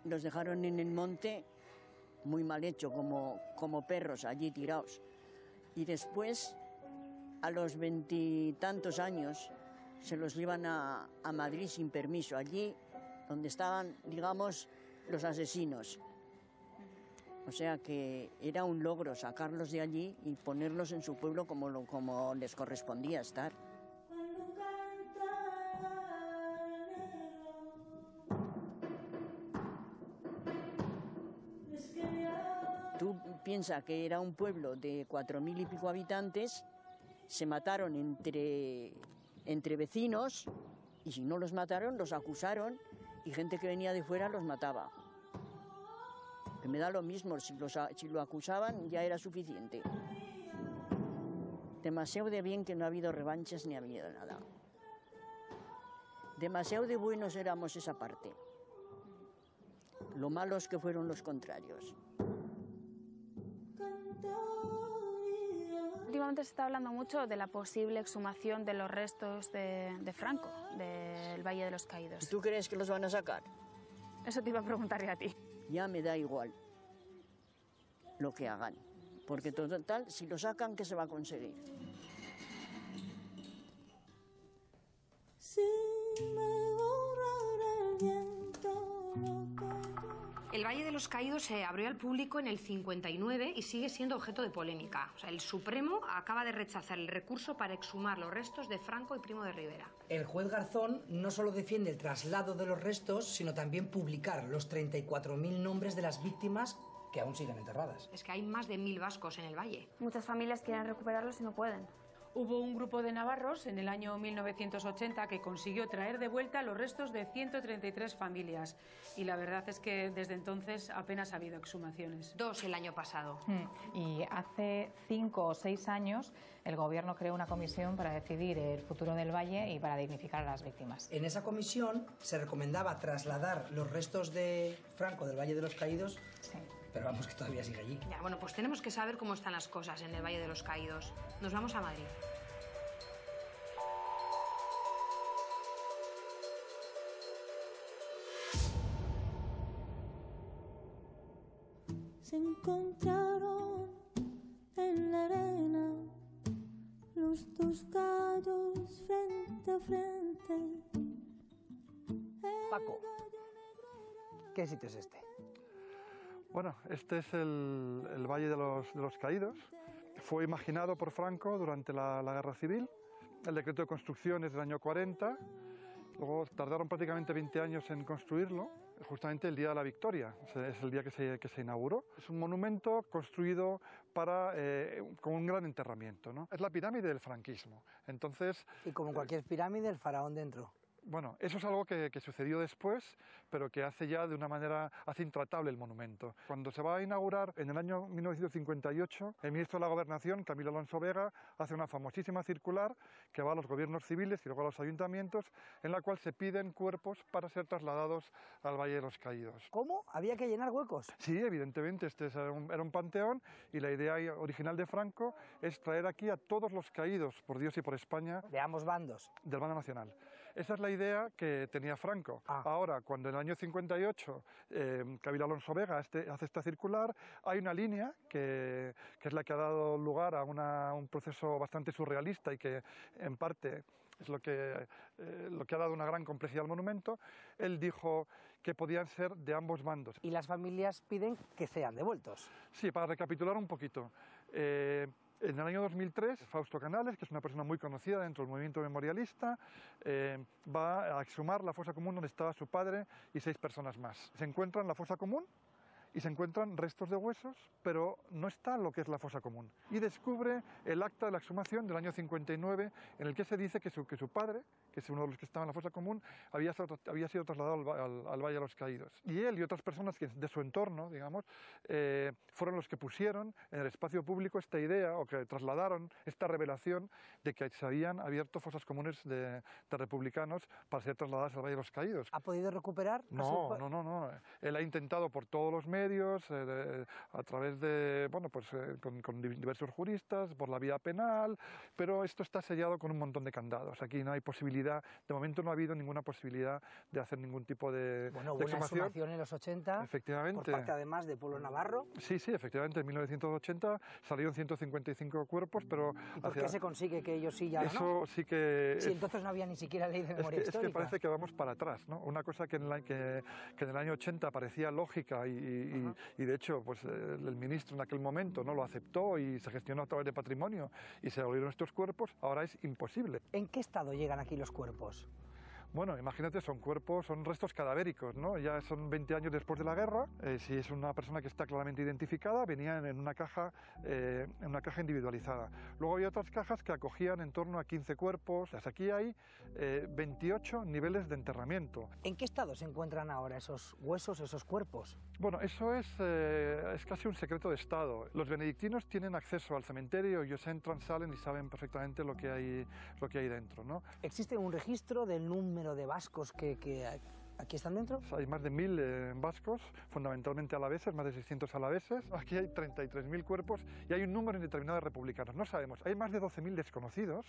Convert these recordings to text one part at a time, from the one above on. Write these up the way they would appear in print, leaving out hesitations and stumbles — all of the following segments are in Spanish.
los dejaron en el monte, muy mal hecho, como perros allí tirados. Y después, a los 20 y tantos años, se los llevan a Madrid sin permiso, allí donde estaban, digamos, los asesinos. O sea que era un logro sacarlos de allí y ponerlos en su pueblo como les correspondía estar. Tú piensas que era un pueblo de 4000 y pico habitantes, se mataron entre vecinos, y si no los mataron, los acusaron, y gente que venía de fuera los mataba. Que me da lo mismo, si lo acusaban ya era suficiente. Demasiado de bien que no ha habido revanchas ni ha habido nada. Demasiado de buenos éramos esa parte. Lo malos que fueron los contrarios. Últimamente se está hablando mucho de la posible exhumación de los restos de Franco, del Valle de los Caídos. ¿Tú crees que los van a sacar? Eso te iba a preguntar yo a ti. Ya me da igual lo que hagan, porque total, si lo sacan, ¿qué se va a conseguir? El Valle de los Caídos se abrió al público en el 59 y sigue siendo objeto de polémica. O sea, el Supremo acaba de rechazar el recurso para exhumar los restos de Franco y Primo de Rivera. El juez Garzón no solo defiende el traslado de los restos, sino también publicar los 34.000 nombres de las víctimas que aún siguen enterradas. Es que hay más de 1000 vascos en el valle. Muchas familias quieren recuperarlos y no pueden. Hubo un grupo de navarros en el año 1980 que consiguió traer de vuelta los restos de 133 familias. Y la verdad es que desde entonces apenas ha habido exhumaciones. 2 el año pasado. Y hace 5 o 6 años el gobierno creó una comisión para decidir el futuro del valle y para dignificar a las víctimas. En esa comisión se recomendaba trasladar los restos de Franco del Valle de los Caídos. Sí. Pero vamos, que todavía sigue allí. Ya, bueno, pues tenemos que saber cómo están las cosas en el Valle de los Caídos. Nos vamos a Madrid. Se encontraron en la arena los dos gallos frente a frente. Paco, ¿qué sitio es este? Bueno, este es el Valle de los Caídos. Fue imaginado por Franco durante la Guerra Civil. El decreto de construcción es del año 40. Luego tardaron prácticamente 20 años en construirlo, justamente el día de la Victoria, es el día que se inauguró. Es un monumento construido con un gran enterramiento, ¿no? Es la pirámide del franquismo. Entonces, y como cualquier pirámide, el faraón dentro. Bueno, eso es algo que sucedió después, pero que hace intratable el monumento. Cuando se va a inaugurar en el año 1958, el ministro de la Gobernación, Camilo Alonso Vega, hace una famosísima circular que va a los gobiernos civiles y luego a los ayuntamientos, en la cual se piden cuerpos para ser trasladados al Valle de los Caídos. ¿Cómo? ¿Había que llenar huecos? Sí, evidentemente, este era un panteón, y la idea original de Franco es traer aquí a todos los caídos por Dios y por España. De ambos bandos. Del bando nacional. Esa es la idea que tenía Franco. Ahora, cuando en el año 58 Camilo Alonso Vega hace esta circular, hay una línea que es la que ha dado lugar a un proceso bastante surrealista y que en parte es lo que ha dado una gran complejidad al monumento. Él dijo que podían ser de ambos bandos. Y las familias piden que sean devueltos. Sí, para recapitular un poquito. En el año 2003, Fausto Canales, que es una persona muy conocida dentro del movimiento memorialista, va a exhumar la fosa común donde estaba su padre y 6 personas más. Se encuentran la fosa común y se encuentran restos de huesos, pero no está lo que es la fosa común. Y descubre el acta de la exhumación del año 59, en el que se dice que su padre, que es uno de los que estaba en la fosa común, había sido trasladado al Valle de los Caídos. Y él y otras personas de su entorno, digamos, fueron los que pusieron en el espacio público esta idea, o que trasladaron esta revelación de que se habían abierto fosas comunes de republicanos para ser trasladadas al Valle de los Caídos. ¿Ha podido recuperar? No. Él ha intentado por todos los medios, a través de, con diversos juristas, por la vía penal, pero esto está sellado con un montón de candados. Aquí no hay posibilidad posibilidad, de momento no ha habido ninguna posibilidad de hacer ningún tipo de Bueno, hubo una exhumación en los 80, efectivamente, por parte además de Pueblo Navarro. Sí, efectivamente, en 1980 salieron 155 cuerpos, pero... ¿Y por qué se consigue que ellos sí ya eso no? Sí que... Si entonces no había ni siquiera ley de memoria histórica. Es que parece que vamos para atrás, ¿no? Una cosa que en el año 80 parecía lógica y de hecho pues, el ministro en aquel momento no lo aceptó y se gestionó a través de patrimonio y se devolvieron estos cuerpos, ahora es imposible. ¿En qué estado llegan aquí los cuerpos? Bueno, imagínate, son restos cadavéricos, ¿no? Ya son 20 años después de la guerra. Si es una persona que está claramente identificada, venían en una caja individualizada. Luego había otras cajas que acogían en torno a 15 cuerpos. Aquí hay 28 niveles de enterramiento. ¿En qué estado se encuentran ahora esos huesos, esos cuerpos? Bueno, eso es casi un secreto de Estado. Los benedictinos tienen acceso al cementerio, ellos entran, salen y saben perfectamente lo que hay dentro, ¿no? ¿Existe un registro del número de vascos que aquí están dentro? Hay más de 1000 vascos, fundamentalmente alaveses, más de 600 alaveses. Aquí hay 33.000 cuerpos y hay un número indeterminado de republicanos. No sabemos, hay más de 12.000 desconocidos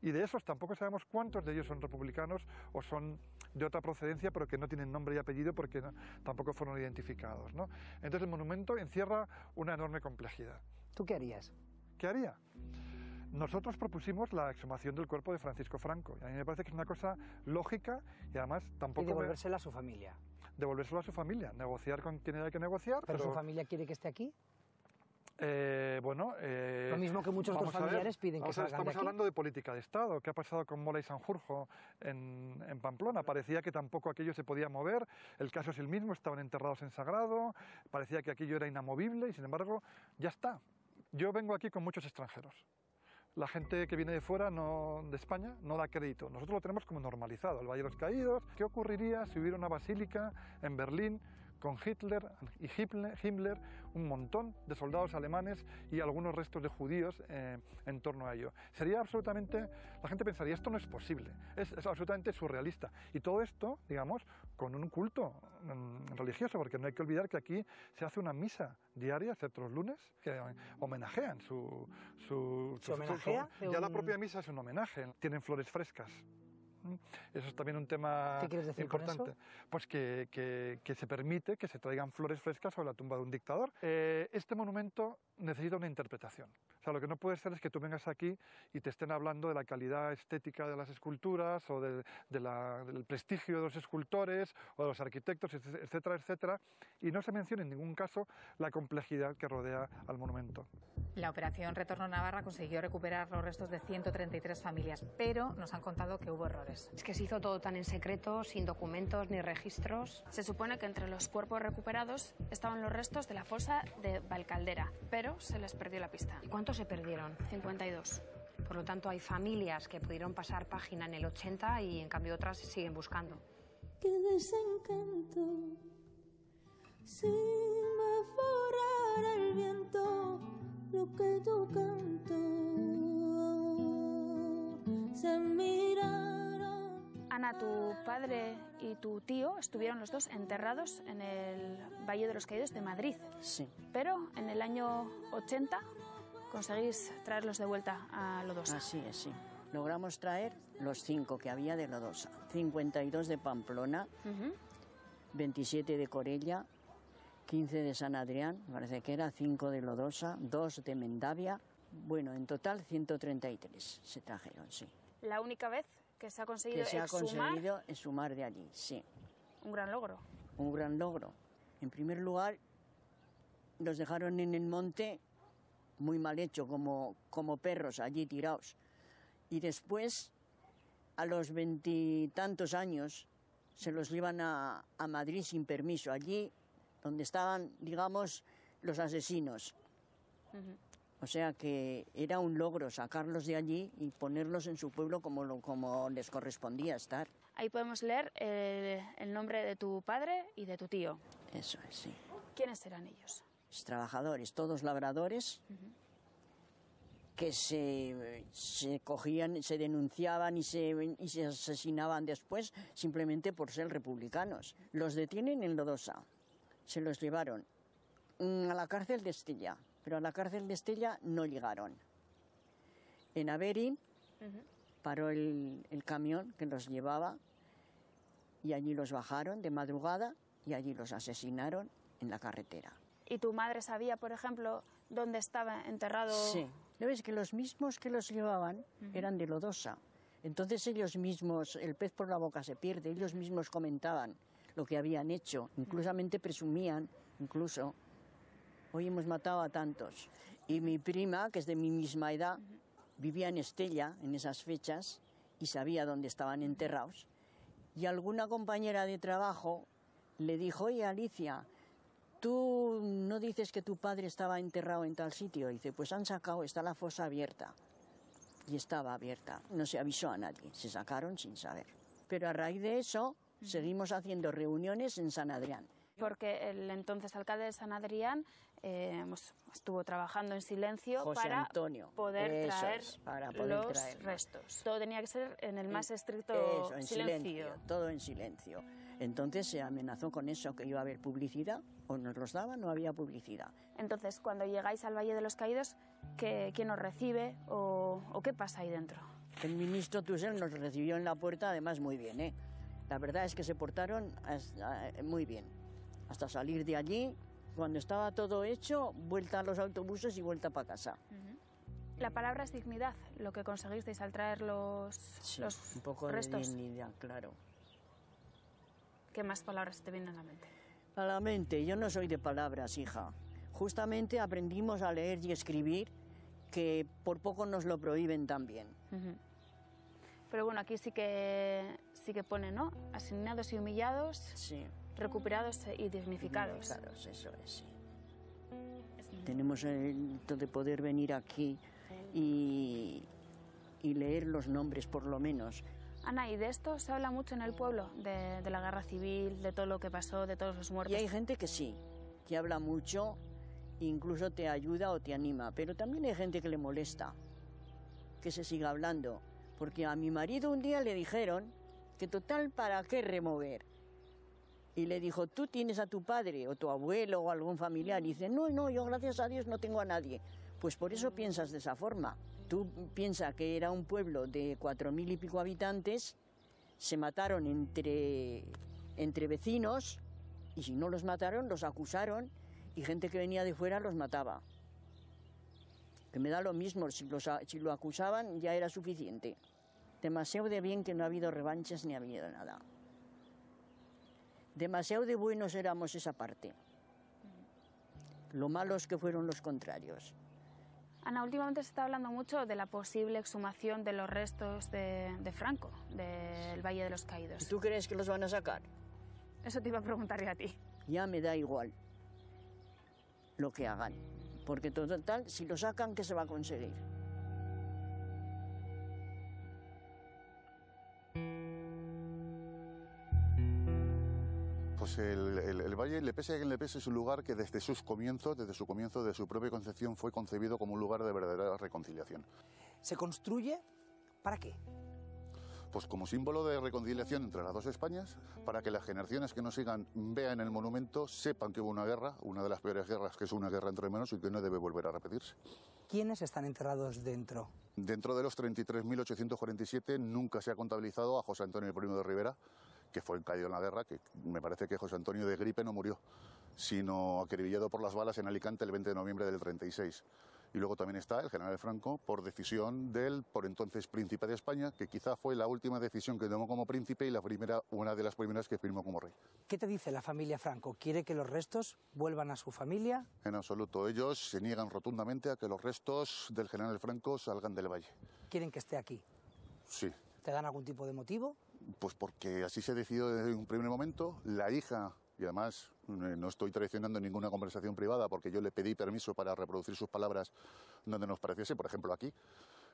y de esos tampoco sabemos cuántos de ellos son republicanos o son de otra procedencia, pero que no tienen nombre y apellido porque tampoco fueron identificados, ¿no? Entonces el monumento encierra una enorme complejidad. ¿Tú qué harías? ¿Qué haría? Nosotros propusimos la exhumación del cuerpo de Francisco Franco. Y a mí me parece que es una cosa lógica y además tampoco... Y devolvérsela a su familia. Devolvérselo a su familia, negociar con quien haya que negociar. ¿Pero su familia quiere que esté aquí? Lo mismo que muchos otros familiares piden que salgan de aquí. Estamos hablando de política de Estado. ¿Qué ha pasado con Mola y Sanjurjo en Pamplona? Parecía que tampoco aquello se podía mover. El caso es el mismo, estaban enterrados en sagrado. Parecía que aquello era inamovible y sin embargo ya está. Yo vengo aquí con muchos extranjeros. La gente que viene de fuera, de España, no da crédito. Nosotros lo tenemos como normalizado, el Valle de los Caídos. ¿Qué ocurriría si hubiera una basílica en Berlín con Hitler y Himmler, un montón de soldados alemanes y algunos restos de judíos en torno a ello? Sería absolutamente... La gente pensaría, esto no es posible, es absolutamente surrealista. Y todo esto, digamos, con un culto religioso, porque no hay que olvidar que aquí se hace una misa diaria, excepto los lunes, que homenajean ¿Se homenajea? Ya la propia misa es un homenaje, tienen flores frescas. Eso es también un tema ¿Qué quieres decir importante. con eso? Pues que se permite que se traigan flores frescas sobre la tumba de un dictador. Este monumento necesita una interpretación. O sea, lo que no puede ser es que tú vengas aquí y te estén hablando de la calidad estética de las esculturas o del prestigio de los escultores o de los arquitectos, etcétera, etcétera, y no se menciona en ningún caso la complejidad que rodea al monumento. La operación Retorno Navarra consiguió recuperar los restos de 133 familias, pero nos han contado que hubo errores. Es que se hizo todo tan en secreto, sin documentos ni registros. Se supone que entre los cuerpos recuperados estaban los restos de la fosa de Valcaldera, pero se les perdió la pista. ¿Y cuántos se perdieron? 52. Por lo tanto, hay familias que pudieron pasar página en el 80 y en cambio otras siguen buscando. Qué desencanto, si me forara el viento, lo que yo canto se miraron. Ana, tu padre y tu tío estuvieron los dos enterrados en el Valle de los Caídos de Madrid. Sí. Pero en el año 80 conseguís traerlos de vuelta a Lodosa. Así es, sí. Logramos traer los 5 que había de Lodosa. 52 de Pamplona, 27 de Corella, 15 de San Adrián, parece que era, 5 de Lodosa, 2 de Mendavia. Bueno, en total 133 se trajeron, sí. La única vez que se ha conseguido Que se ha conseguido exhumar de allí, sí. Un gran logro. Un gran logro. En primer lugar, los dejaron en el monte muy mal hecho, como perros allí tirados. Y después, a los 20 y tantos años, se los llevan a Madrid sin permiso, allí donde estaban, digamos, los asesinos. O sea que era un logro sacarlos de allí y ponerlos en su pueblo como les correspondía estar. Ahí podemos leer el nombre de tu padre y de tu tío. Eso es, sí. ¿Quiénes eran ellos? Los trabajadores, todos labradores, que se cogían, se denunciaban y se asesinaban después simplemente por ser republicanos. Los detienen en Lodosa, se los llevaron a la cárcel de Estella, pero a la cárcel de Estella no llegaron. En Averín paró el camión que los llevaba y allí los bajaron de madrugada y allí los asesinaron en la carretera. ¿Y tu madre sabía, por ejemplo, dónde estaba enterrado? Sí. ¿No ves que los mismos que los llevaban eran de Lodosa? Entonces ellos mismos, el pez por la boca se pierde, ellos mismos comentaban lo que habían hecho, inclusamente presumían, incluso, hoy hemos matado a tantos. Y mi prima, que es de mi misma edad, vivía en Estella en esas fechas y sabía dónde estaban enterrados. Y alguna compañera de trabajo le dijo, oye Alicia, ¿tú no dices que tu padre estaba enterrado en tal sitio? Y dice, pues han sacado, está la fosa abierta. Y estaba abierta, no se avisó a nadie, se sacaron sin saber. Pero a raíz de eso, seguimos haciendo reuniones en San Adrián. Porque el entonces alcalde de San Adrián estuvo trabajando en silencio José para Antonio, poder eso traer es, para poder los traerlos. restos. Todo tenía que ser en el más estricto Eso, en silencio. todo en silencio. Entonces se amenazó con eso, que iba a haber publicidad, o nos los daban, no había publicidad. Entonces, cuando llegáis al Valle de los Caídos, ¿quién os recibe o qué pasa ahí dentro? El ministro Tussell nos recibió en la puerta, además muy bien, ¿eh? La verdad es que se portaron muy bien. Hasta salir de allí, cuando estaba todo hecho, vuelta a los autobuses y vuelta para casa. La palabra es dignidad, lo que conseguisteis al traer los un poco restos. de dignidad, claro. ¿Qué más palabras te vienen a la mente? A la mente, yo no soy de palabras, hija. Justamente aprendimos a leer y escribir, que por poco nos lo prohíben también. Pero bueno, aquí sí que pone, ¿no? Asignados y humillados, Sí. recuperados y dignificados. Dignificados, eso es, sí. Tenemos el de poder venir aquí y leer los nombres, por lo menos. Ana, y de esto se habla mucho en el pueblo, de la guerra civil, de todo lo que pasó, de todos los muertos. Y hay gente que sí, que habla mucho, incluso te ayuda o te anima, pero también hay gente que le molesta que se siga hablando, porque a mi marido un día le dijeron que total, ¿para qué remover? Y le dijo, tú tienes a tu padre o tu abuelo o algún familiar, y dice, no, yo gracias a Dios no tengo a nadie. Pues por eso piensas de esa forma. Tú piensas que era un pueblo de 4.000 y pico habitantes, se mataron entre vecinos, y si no los mataron, los acusaron, y gente que venía de fuera los mataba. Que me da lo mismo, si lo acusaban ya era suficiente. Demasiado de bien que no ha habido revanches ni ha habido nada. Demasiado de buenos éramos esa parte. Lo malos que fueron los contrarios. Ana, últimamente se está hablando mucho de la posible exhumación de los restos de Franco, del Valle de los Caídos. ¿Tú crees que los van a sacar? Eso te iba a preguntar yo a ti. Ya me da igual lo que hagan, porque total, si lo sacan, ¿qué se va a conseguir? Pues el Valle, le pese a quien le pese, es un lugar que desde sus comienzos, desde su comienzo, de su propia concepción, fue concebido como un lugar de verdadera reconciliación. ¿Se construye para qué? Pues como símbolo de reconciliación entre las dos Españas, para que las generaciones que nos sigan vean el monumento, sepan que hubo una guerra, una de las peores guerras, que es una guerra entre hermanos y que no debe volver a repetirse. ¿Quiénes están enterrados dentro? Dentro de los 33.847 nunca se ha contabilizado a José Antonio I de Rivera, que fue caído en la guerra, que me parece que José Antonio de gripe no murió, sino acribillado por las balas en Alicante el 20 de noviembre del 36. Y luego también está el general Franco, por decisión del por entonces príncipe de España, que quizá fue la última decisión que tomó como príncipe y una de las primeras que firmó como rey. ¿Qué te dice la familia Franco? ¿Quiere que los restos vuelvan a su familia? En absoluto. Ellos se niegan rotundamente a que los restos del general Franco salgan del valle. ¿Quieren que esté aquí? Sí. ¿Te dan algún tipo de motivo? Pues porque así se decidió desde un primer momento. La hija, y además no estoy traicionando ninguna conversación privada porque yo le pedí permiso para reproducir sus palabras donde nos pareciese, por ejemplo aquí,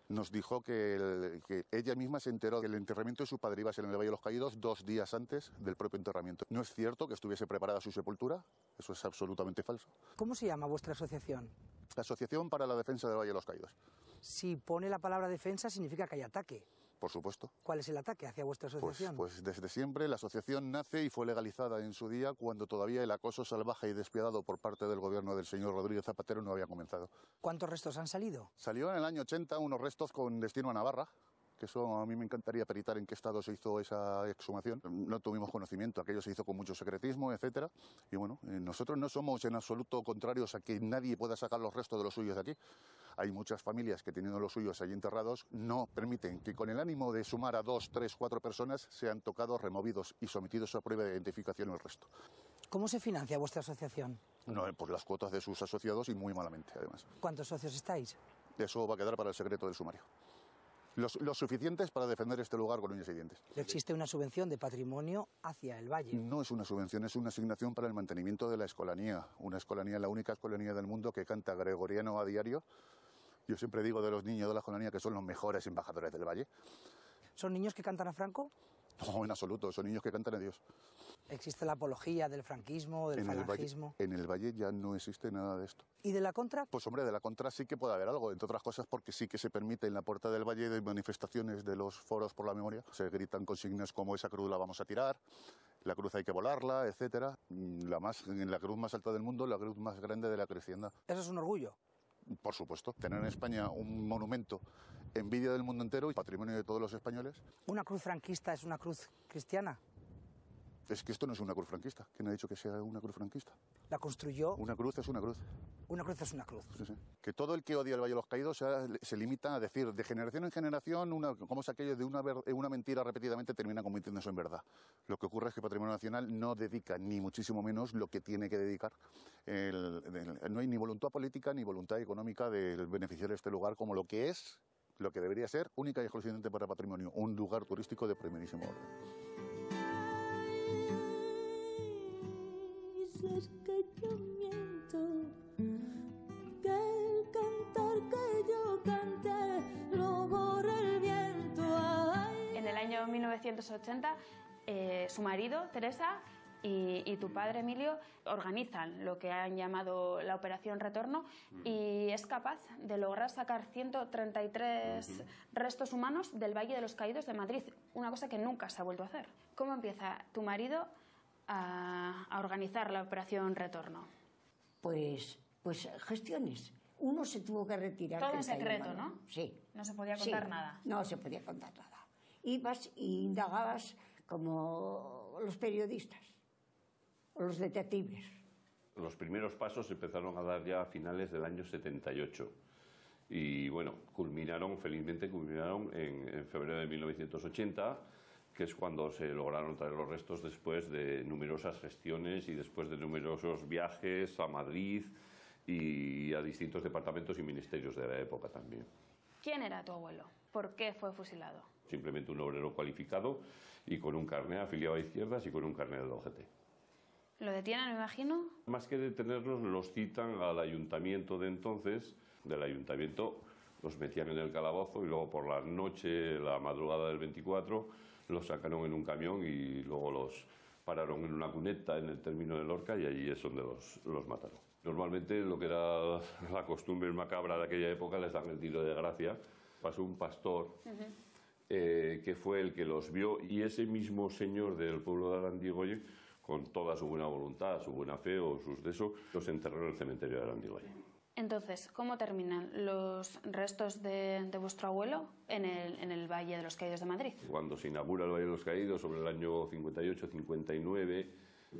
nos dijo que ella misma se enteró que el enterramiento de su padre iba a ser en el Valle de los Caídos 2 días antes del propio enterramiento. No es cierto que estuviese preparada su sepultura, eso es absolutamente falso. ¿Cómo se llama vuestra asociación? La Asociación para la Defensa del Valle de los Caídos. Si pone la palabra defensa significa que hay ataque. Por supuesto. ¿Cuál es el ataque hacia vuestra asociación? Pues desde siempre la asociación nace y fue legalizada en su día cuando todavía el acoso salvaje y despiadado por parte del gobierno del señor Rodríguez Zapatero no había comenzado. ¿Cuántos restos han salido? Salió en el año 80 unos restos con destino a Navarra, que eso a mí me encantaría peritar en qué estado se hizo esa exhumación. No tuvimos conocimiento, aquello se hizo con mucho secretismo, etcétera. Y bueno, nosotros no somos en absoluto contrarios a que nadie pueda sacar los restos de los suyos de aquí. Hay muchas familias que teniendo los suyos allí enterrados no permiten que con el ánimo de sumar a 2, 3, 4 personas sean tocados, removidos y sometidos a prueba de identificación el resto. ¿Cómo se financia vuestra asociación? No, por las cuotas de sus asociados y muy malamente, además. ¿Cuántos socios estáis? Eso va a quedar para el secreto del sumario. Los suficientes para defender este lugar con uñas y dientes. Existe una subvención de patrimonio hacia el valle. No es una subvención, es una asignación para el mantenimiento de la escolanía. Una escolanía, la única escolanía del mundo que canta gregoriano a diario. Yo siempre digo de los niños de la escolanía que son los mejores embajadores del valle. ¿Son niños que cantan a Franco? No, en absoluto, son niños que cantan a Dios. ¿Existe la apología del franquismo, del falangismo? En el valle ya no existe nada de esto. ¿Y de la contra? Pues hombre, de la contra sí que puede haber algo, entre otras cosas porque sí que se permite en la Puerta del Valle de manifestaciones de los foros por la memoria. Se gritan consignas como esa cruz la vamos a tirar, la cruz hay que volarla, etcétera. La cruz más alta del mundo, la cruz más grande de la cristiandad. ¿Eso es un orgullo? Por supuesto, tener en España un monumento envidia del mundo entero y patrimonio de todos los españoles. ¿Una cruz franquista es una cruz cristiana? Es que esto no es una cruz franquista. ¿Quién ha dicho que sea una cruz franquista? ¿La construyó? Una cruz es una cruz. Una cruz es una cruz. Sí, sí. Que todo el que odia el Valle de los Caídos se limita a decir de generación en generación, como es aquello de una mentira repetidamente termina convirtiéndose en verdad. Lo que ocurre es que Patrimonio Nacional no dedica ni muchísimo menos lo que tiene que dedicar. No hay ni voluntad política ni voluntad económica del beneficiar este lugar como lo que es, lo que debería ser única y exclusivamente para patrimonio, un lugar turístico de primerísimo orden. Es que yo miento, que el cantar que yo canté lo borra el viento. Ay. En el año 1980, su marido, Teresa, y tu padre, Emilio, organizan lo que han llamado la Operación Retorno y es capaz de lograr sacar 133 restos humanos del Valle de los Caídos de Madrid, una cosa que nunca se ha vuelto a hacer. ¿Cómo empieza tu marido a organizar la Operación Retorno? Pues gestiones. Uno se tuvo que retirar. Todo en secreto, ¿no? Sí. No se podía contar nada. No se podía contar nada. Ibas e indagabas como los periodistas o los detectives. Los primeros pasos se empezaron a dar ya a finales del año 78. Y bueno, felizmente culminaron en febrero de 1980, que es cuando se lograron traer los restos después de numerosas gestiones y después de numerosos viajes a Madrid y a distintos departamentos y ministerios de la época también. ¿Quién era tu abuelo? ¿Por qué fue fusilado? Simplemente un obrero cualificado y con un carné afiliado a izquierdas y con un carné de la OGT. ¿Lo detienen, me imagino? Más que detenerlos, los citan al ayuntamiento de entonces. Del ayuntamiento los metían en el calabozo y luego por la noche, la madrugada del 24, los sacaron en un camión y luego los pararon en una cuneta en el término de Lorca y allí es donde los mataron. Normalmente lo que era la costumbre macabra de aquella época les dan el tiro de gracia. Pasó un pastor que fue el que los vio y ese mismo señor del pueblo de Arandigoyen, con toda su buena voluntad, su buena fe o sus de eso, los enterró en el cementerio de Arandigoyen. Entonces, ¿cómo terminan los restos de vuestro abuelo en el Valle de los Caídos de Madrid? Cuando se inaugura el Valle de los Caídos, sobre el año 58-59,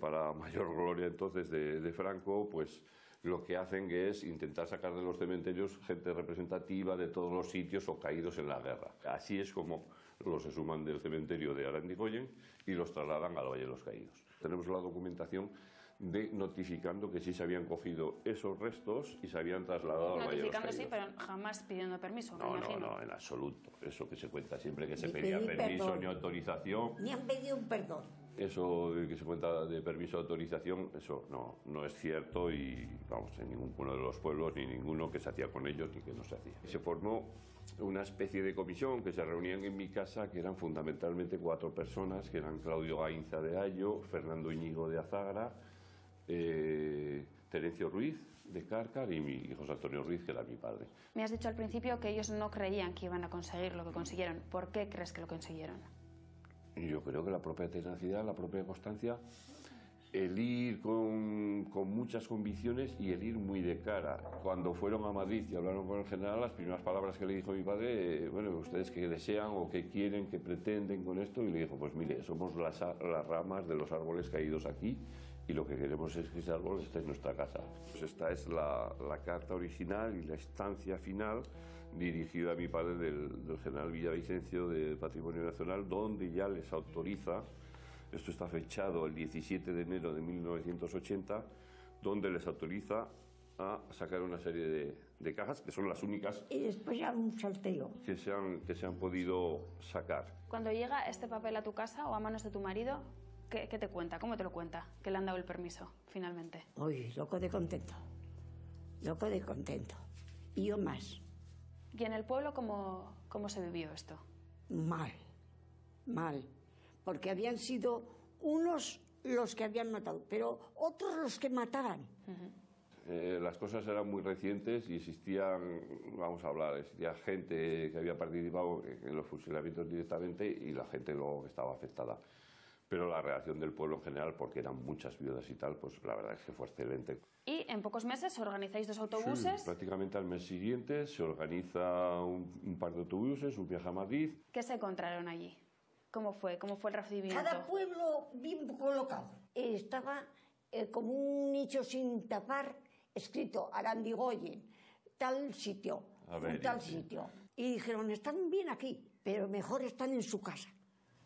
para mayor gloria entonces de Franco, pues lo que hacen es intentar sacar de los cementerios gente representativa de todos los sitios o caídos en la guerra. Así es como los exhuman del cementerio de Arandigoyen y los trasladan al Valle de los Caídos. Tenemos la documentación notificando que sí se habían cogido esos restos y se habían trasladado al Valle de los Caídos. Notificando sí, pero jamás pidiendo permiso, me imagino. No, en absoluto. Eso que se cuenta siempre, que se pedía permiso ni autorización. Ni han pedido un perdón. Eso de que se cuenta de permiso de autorización, eso no es cierto y, vamos, en ninguno de los pueblos, ni ninguno que se hacía con ellos ni que no se hacía. Se formó una especie de comisión que se reunían en mi casa, que eran fundamentalmente 4 personas, que eran Claudio Gainza de Ayo, Fernando Íñigo de Azagra, Terencio Ruiz de Cárcar y mi José Antonio Ruiz, que era mi padre. Me has dicho al principio que ellos no creían que iban a conseguir lo que consiguieron. ¿Por qué crees que lo consiguieron? Yo creo que la propia tenacidad, la propia constancia el ir con muchas convicciones y el ir muy de cara. Cuando fueron a Madrid y hablaron con el general, las primeras palabras que le dijo mi padre, bueno, ¿ustedes qué desean o qué quieren, qué pretenden con esto? Y le dijo, pues mire, somos las ramas de los árboles caídos aquí y lo que queremos es que ese árbol esté en nuestra casa. Pues esta es la carta original y la estancia final dirigida a mi padre del general Villavicencio de Patrimonio Nacional, donde ya les autoriza. Esto está fechado el 17 de enero de 1980, donde les autoriza a sacar una serie de cajas, que son las únicas y después ya un salteo que se han podido sacar. Cuando llega este papel a tu casa o a manos de tu marido, ¿qué te cuenta? ¿Cómo te lo cuenta? Que le han dado el permiso, finalmente. Uy, loco de contento. Loco de contento. Y yo más. ¿Y en el pueblo cómo se vivió esto? Mal. Mal. Porque habían sido unos los que habían matado, pero otros los que mataban. Las cosas eran muy recientes y existía gente que había participado en los fusilamientos directamente y la gente luego que estaba afectada. Pero la reacción del pueblo en general, porque eran muchas viudas y tal, pues la verdad es que fue excelente. Y en pocos meses organizáis 2 autobuses. Sí, prácticamente al mes siguiente se organiza un par de autobuses, un viaje a Madrid. ¿Qué se encontraron allí? ¿Cómo fue el recibimiento? Cada pueblo bien colocado. Estaba como un nicho sin tapar, escrito Arandigoyen, tal sitio, tal sitio. Y dijeron, están bien aquí, pero mejor están en su casa.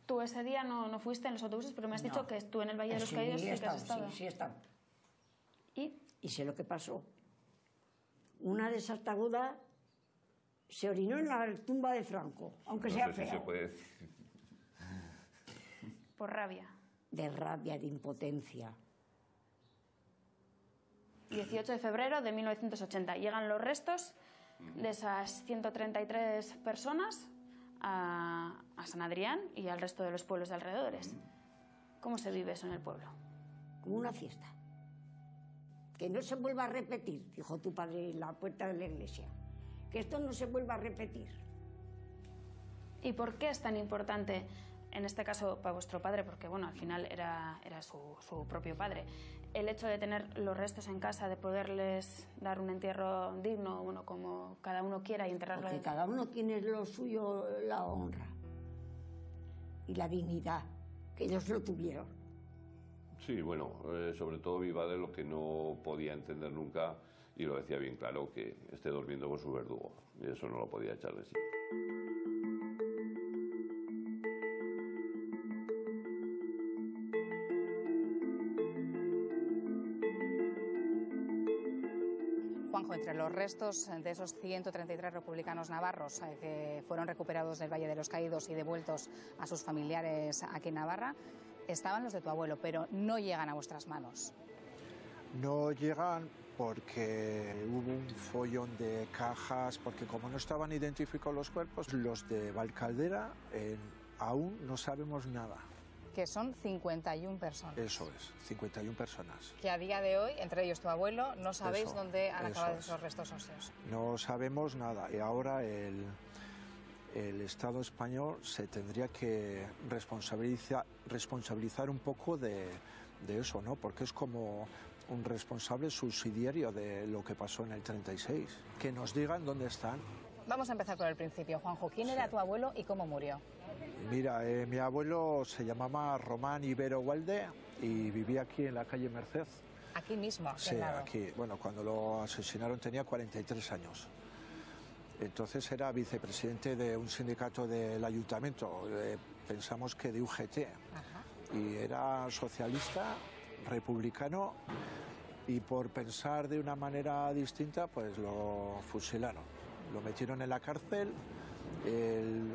Tú ese día no fuiste en los autobuses, pero me has dicho que tú en el Valle de los Caídos sí que has estado. Sí, he estado. ¿Y sé lo que pasó. Una desartaguda se orinó en la tumba de Franco, aunque sea fea. No sé si se puede decir. Por rabia. De rabia, de impotencia. 18 de febrero de 1980. Llegan los restos de esas 133 personas a San Adrián y al resto de los pueblos de alrededores. ¿Cómo se vive eso en el pueblo? Como una fiesta. Que no se vuelva a repetir, dijo tu padre en la puerta de la iglesia. Que esto no se vuelva a repetir. ¿Y por qué es tan importante, en este caso para vuestro padre, porque bueno, al final era su propio padre, el hecho de tener los restos en casa, de poderles dar un entierro digno, bueno, como cada uno quiera y enterrarlo? Porque cada uno tiene lo suyo, la honra y la dignidad, que ellos lo tuvieron. Sí, bueno, sobre todo mi padre lo que no podía entender nunca, y lo decía bien claro, que esté durmiendo con su verdugo, y eso no lo podía echar de sí. Juanjo, entre los restos de esos 133 republicanos navarros que fueron recuperados del Valle de los Caídos y devueltos a sus familiares aquí en Navarra, estaban los de tu abuelo, pero no llegan a vuestras manos. No llegan porque hubo un follón de cajas, porque como no estaban identificados los cuerpos, los de Valcaldera aún no sabemos nada. Que son 51 personas. Eso es, 51 personas. Que a día de hoy, entre ellos tu abuelo, no sabéis dónde han acabado esos restos óseos. No sabemos nada y ahora el Estado español se tendría que responsabilizar un poco de eso, ¿no? Porque es como un responsable subsidiario de lo que pasó en el 36. Que nos digan dónde están. Vamos a empezar por el principio, Juanjo. ¿Quién era tu abuelo y cómo murió? Mira, mi abuelo se llamaba Román Ibero Walde y vivía aquí en la calle Merced. ¿Aquí mismo? Sí, aquí. Bueno, cuando lo asesinaron tenía 43 años. Entonces era vicepresidente de un sindicato del ayuntamiento, pensamos que de UGT. Ajá. Y era socialista, republicano, y por pensar de una manera distinta, pues lo fusilaron. Lo metieron en la cárcel.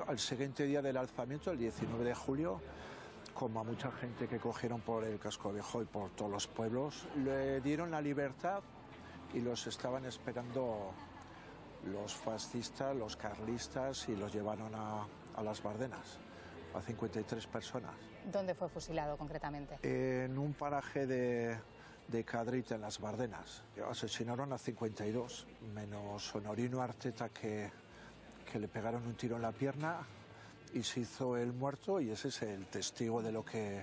Al siguiente día del alzamiento, el 19 de julio, como a mucha gente que cogieron por el Casco Viejo y por todos los pueblos, le dieron la libertad y los estaban esperando los fascistas, los carlistas, y los llevaron a las Bardenas, a 53 personas. ¿Dónde fue fusilado concretamente? En un paraje de Cadrita, en las Bardenas. Asesinaron a 52, menos Honorino Arteta, que le pegaron un tiro en la pierna y se hizo el muerto, y ese es el testigo de lo que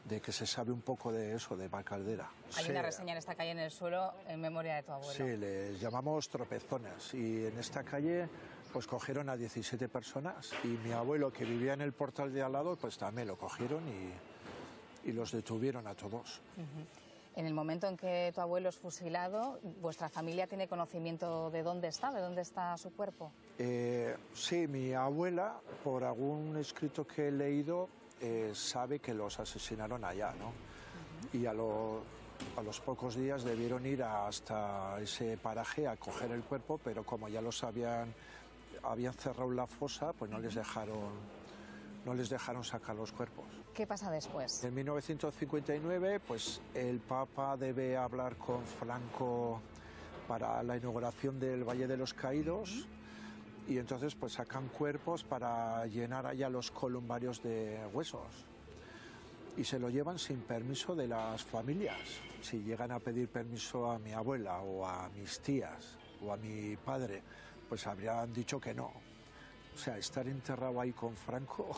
de que se sabe un poco de eso, de Valcaldera. Hay una reseña en esta calle en el suelo en memoria de tu abuelo. Sí, les llamamos tropezones y en esta calle pues cogieron a 17 personas y mi abuelo que vivía en el portal de al lado pues también lo cogieron y los detuvieron a todos. En el momento en que tu abuelo es fusilado, ¿vuestra familia tiene conocimiento de dónde está su cuerpo? Sí, mi abuela, por algún escrito que he leído, sabe que los asesinaron allá, ¿no? Y a los pocos días debieron ir hasta ese paraje a coger el cuerpo, pero como ya los habían cerrado la fosa, pues no les dejaron sacar los cuerpos. ¿Qué pasa después? En 1959, pues el Papa debe hablar con Franco para la inauguración del Valle de los Caídos y entonces pues sacan cuerpos para llenar allá los columbarios de huesos y se lo llevan sin permiso de las familias. Si llegan a pedir permiso a mi abuela o a mis tías o a mi padre, pues habrían dicho que no. O sea, estar enterrado ahí con Franco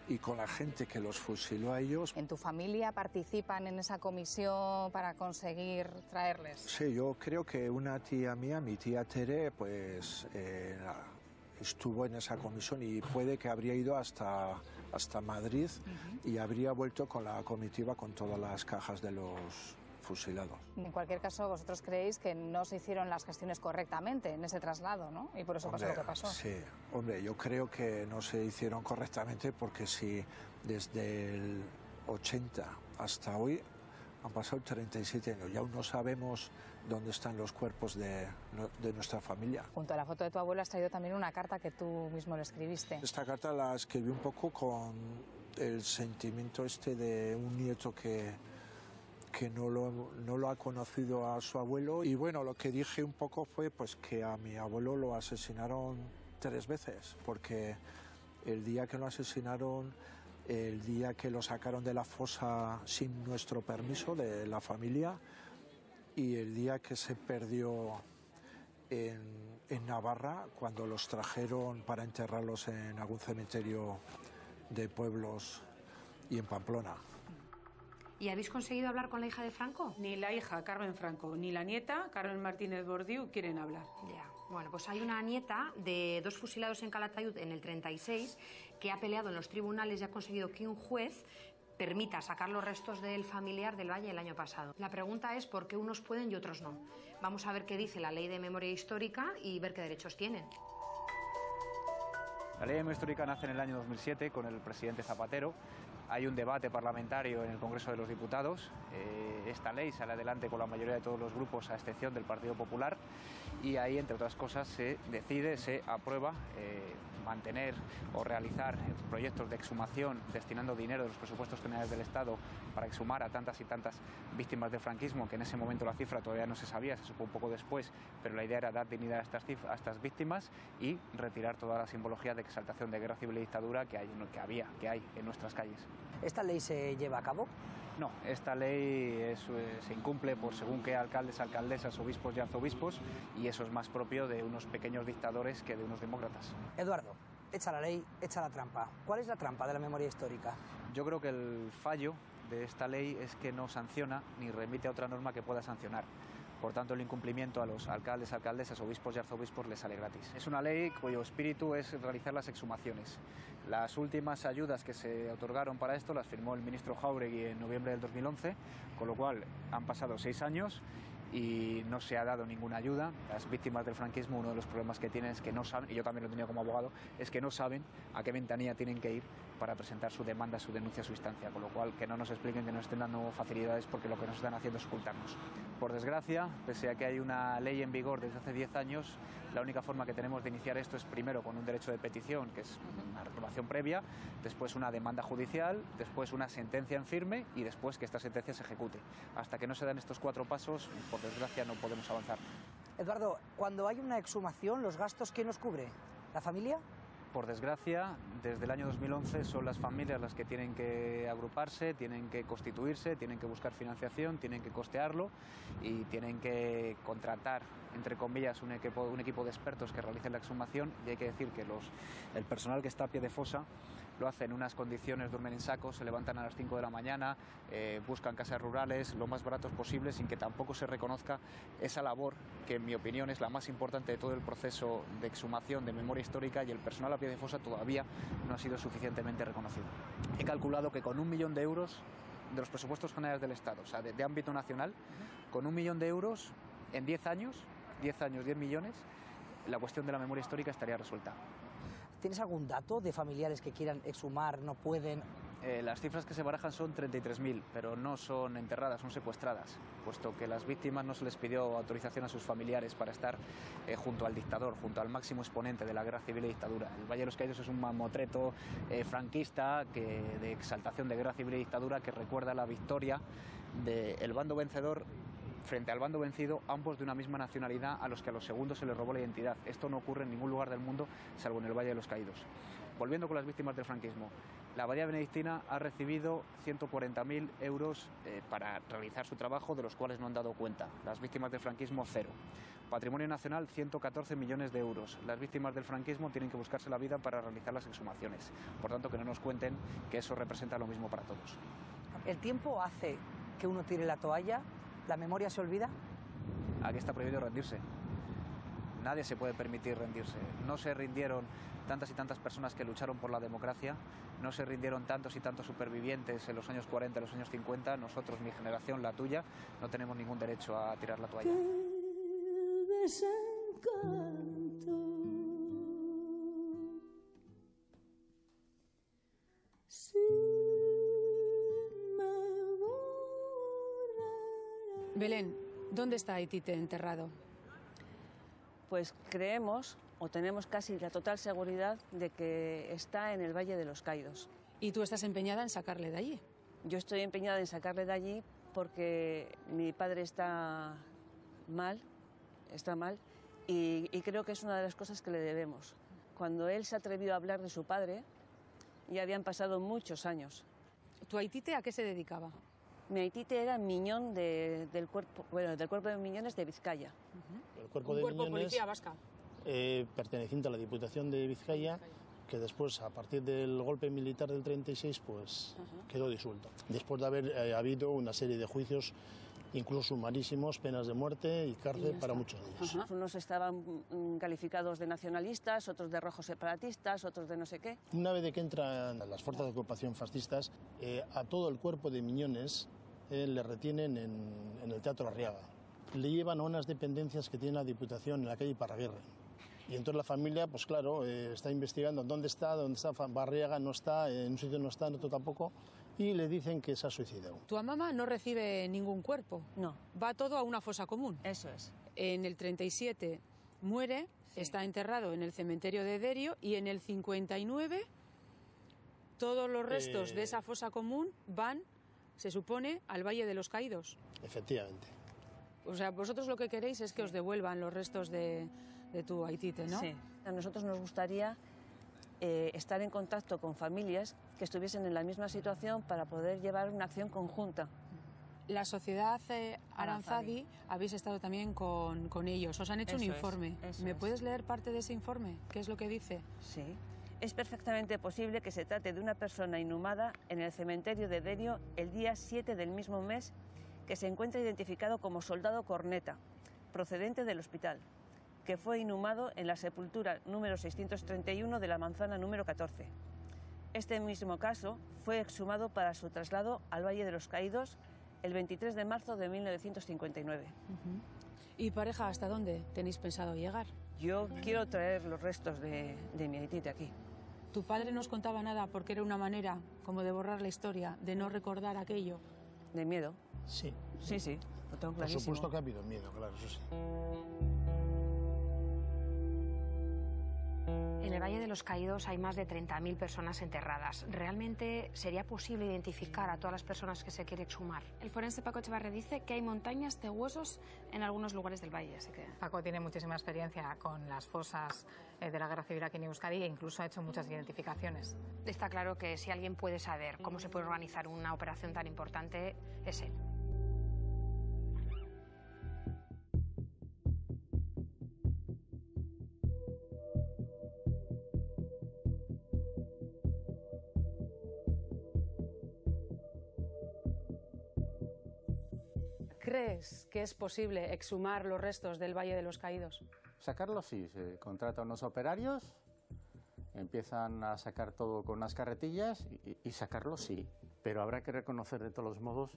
y con la gente que los fusiló a ellos. ¿En tu familia participan en esa comisión para conseguir traerles? Sí, yo creo que una tía mía, mi tía Tere, pues estuvo en esa comisión y puede que habría ido hasta Madrid y habría vuelto con la comitiva con todas las cajas de los fusilados. En cualquier caso, vosotros creéis que no se hicieron las gestiones correctamente en ese traslado, ¿no? Y por eso pasó lo que pasó. Sí, hombre, yo creo que no se hicieron correctamente porque si desde el 80 hasta hoy han pasado 37 años y aún no sabemos dónde están los cuerpos de nuestra familia. Junto a la foto de tu abuelo has traído también una carta que tú mismo le escribiste. Esta carta la escribí un poco con el sentimiento de un nieto que no lo ha conocido a su abuelo y bueno, lo que dije un poco fue pues que a mi abuelo lo asesinaron 3 veces porque el día que lo asesinaron, el día que lo sacaron de la fosa sin nuestro permiso de la familia y el día que se perdió en Navarra cuando los trajeron para enterrarlos en algún cementerio de pueblos y en Pamplona. ¿Y habéis conseguido hablar con la hija de Franco? Ni la hija, Carmen Franco, ni la nieta, Carmen Martínez Bordiú, quieren hablar. Ya. Bueno, pues hay una nieta de 2 fusilados en Calatayud en el 36 que ha peleado en los tribunales y ha conseguido que un juez permita sacar los restos del familiar del Valle el año pasado. La pregunta es por qué unos pueden y otros no. Vamos a ver qué dice la Ley de Memoria Histórica y ver qué derechos tienen. La Ley de Memoria Histórica nace en el año 2007 con el presidente Zapatero. Hay un debate parlamentario en el Congreso de los Diputados. Esta ley sale adelante con la mayoría de todos los grupos, a excepción del Partido Popular, y ahí, entre otras cosas, se aprueba mantener o realizar proyectos de exhumación destinando dinero de los presupuestos generales del Estado para exhumar a tantas y tantas víctimas del franquismo, que en ese momento la cifra todavía no se sabía, se supo un poco después, pero la idea era dar dignidad a estas víctimas y retirar toda la simbología de exaltación de guerra civil y dictadura que hay en nuestras calles. ¿Esta ley se lleva a cabo? No, esta ley se incumple por según qué alcaldes, alcaldesas, obispos y arzobispos, y eso es más propio de unos pequeños dictadores que de unos demócratas. Eduardo, echa la ley, echa la trampa. ¿Cuál es la trampa de la memoria histórica? Yo creo que el fallo de esta ley es que no sanciona ni remite a otra norma que pueda sancionar. Por tanto, el incumplimiento a los alcaldes, alcaldesas, obispos y arzobispos les sale gratis. Es una ley cuyo espíritu es realizar las exhumaciones. Las últimas ayudas que se otorgaron para esto las firmó el ministro Jáuregui en noviembre del 2011, con lo cual han pasado 6 años y no se ha dado ninguna ayuda. Las víctimas del franquismo, uno de los problemas que tienen es que no saben, y yo también lo tenía como abogado, es que no saben a qué ventanilla tienen que ir para presentar su demanda, su denuncia, su instancia, con lo cual que no nos expliquen, que nos estén dando facilidades, porque lo que nos están haciendo es ocultarnos. Por desgracia, pese a que hay una ley en vigor desde hace 10 años, la única forma que tenemos de iniciar esto es primero con un derecho de petición, que es una reclamación previa, después una demanda judicial, después una sentencia en firme y después que esta sentencia se ejecute. Hasta que no se dan estos 4 pasos, por desgracia no podemos avanzar. Eduardo, cuando hay una exhumación, ¿los gastos quién los cubre? ¿La familia? Por desgracia, desde el año 2011 son las familias las que tienen que agruparse, tienen que constituirse, tienen que buscar financiación, tienen que costearlo y tienen que contratar, entre comillas, un equipo de expertos que realicen la exhumación, y hay que decir que el personal que está a pie de fosa lo hacen en unas condiciones, duermen en sacos, se levantan a las 5 de la mañana, buscan casas rurales lo más baratos posible sin que tampoco se reconozca esa labor que en mi opinión es la más importante de todo el proceso de exhumación de memoria histórica, y el personal a pie de fosa todavía no ha sido suficientemente reconocido. He calculado que con 1 millón de euros de los presupuestos generales del Estado, o sea, de ámbito nacional, con 1 millón de euros en 10 años, 10 millones, la cuestión de la memoria histórica estaría resuelta. ¿Tienes algún dato de familiares que quieran exhumar, no pueden? Las cifras que se barajan son 33.000, pero no son enterradas, son secuestradas, puesto que las víctimas no se les pidió autorización a sus familiares para estar junto al dictador, junto al máximo exponente de la guerra civil y dictadura. El Valle de los Caídos es un mamotreto franquista de exaltación de guerra civil y dictadura que recuerda la victoria del bando vencedor frente al bando vencido, ambos de una misma nacionalidad, a los que a los segundos se les robó la identidad. Esto no ocurre en ningún lugar del mundo, salvo en el Valle de los Caídos. Volviendo con las víctimas del franquismo, la Abadía Benedictina ha recibido 140.000 euros para realizar su trabajo, de los cuales no han dado cuenta. Las víctimas del franquismo, 0. Patrimonio nacional, 114 millones de euros. Las víctimas del franquismo tienen que buscarse la vida para realizar las exhumaciones. Por tanto, que no nos cuenten que eso representa lo mismo para todos. ¿El tiempo hace que uno tire la toalla? ¿La memoria se olvida? Aquí está prohibido rendirse. Nadie se puede permitir rendirse. No se rindieron tantas y tantas personas que lucharon por la democracia, no se rindieron tantos y tantos supervivientes en los años 40, en los años 50. Nosotros, mi generación, la tuya, no tenemos ningún derecho a tirar la toalla. Qué desencanto. Si me borrara. Belén, ¿dónde está Aitite enterrado? Pues creemos, o tenemos casi la total seguridad, de que está en el Valle de los Caídos. ¿Y tú estás empeñada en sacarle de allí? Yo estoy empeñada en sacarle de allí porque mi padre está mal, y creo que es una de las cosas que le debemos. Cuando él se atrevió a hablar de su padre, ya habían pasado muchos años. ¿Tu Aitite a qué se dedicaba? Mi Aitite era miñón del cuerpo de miñones de Vizcaya. El cuerpo Un de cuerpo miñones, policía vasca. perteneciente a la Diputación de Vizcaya, que después, a partir del golpe militar del 36, pues quedó disuelto. Después de haber habido una serie de juicios, incluso sumarísimos, penas de muerte y cárcel para muchos de ellos. Unos estaban calificados de nacionalistas, otros de rojos separatistas, otros de no sé qué. Una vez de que entran las fuerzas de ocupación fascistas, a todo el cuerpo de miñones le retienen en el Teatro Arriaga. Le llevan a unas dependencias que tiene la Diputación en la calle Parraguirre. Y entonces la familia, pues claro, está investigando dónde está Barriaga, no está, en un sitio no está, en otro tampoco, y le dicen que se ha suicidado. Tu mamá no recibe ningún cuerpo. No. Va todo a una fosa común. Eso es. En el 37 muere, está enterrado en el cementerio de Derio, y en el 59 todos los restos de esa fosa común van, se supone, al Valle de los Caídos. Efectivamente. O sea, vosotros lo que queréis es que os devuelvan los restos de tu Aitite, ¿no? Sí. A nosotros nos gustaría estar en contacto con familias que estuviesen en la misma situación para poder llevar una acción conjunta. La sociedad Aranzadi habéis estado también con ellos. Os han hecho un informe. ¿Me puedes leer parte de ese informe? ¿Qué es lo que dice? Sí. Es perfectamente posible que se trate de una persona inhumada en el cementerio de Derio el día 7 del mismo mes, que se encuentra identificado como Soldado Corneta, procedente del hospital, que fue inhumado en la sepultura número 631 de la manzana número 14. Este mismo caso fue exhumado para su traslado al Valle de los Caídos el 23 de marzo de 1959. ¿Y pareja, hasta dónde tenéis pensado llegar? Yo quiero traer los restos de mi Aitite aquí. ¿Tu padre nos contaba nada porque era una manera como de borrar la historia, de no recordar aquello? ¿De miedo? Sí. Sí, sí, lo tengo Por clarísimo. supuesto que ha habido miedo, claro, eso sí. En el Valle de los Caídos hay más de 30.000 personas enterradas. ¿Realmente sería posible identificar a todas las personas que se quiere exhumar? El forense Paco Echevarri dice que hay montañas de huesos en algunos lugares del valle, así que... Paco tiene muchísima experiencia con las fosas de la Guerra Civil aquí en Euskadi e incluso ha hecho muchas identificaciones. Está claro que si alguien puede saber cómo se puede organizar una operación tan importante, es él. ¿Crees que es posible exhumar los restos del Valle de los Caídos? Sacarlos sí, se contrata a unos operarios, empiezan a sacar todo con unas carretillas y sacarlos sí, pero habrá que reconocer de todos los modos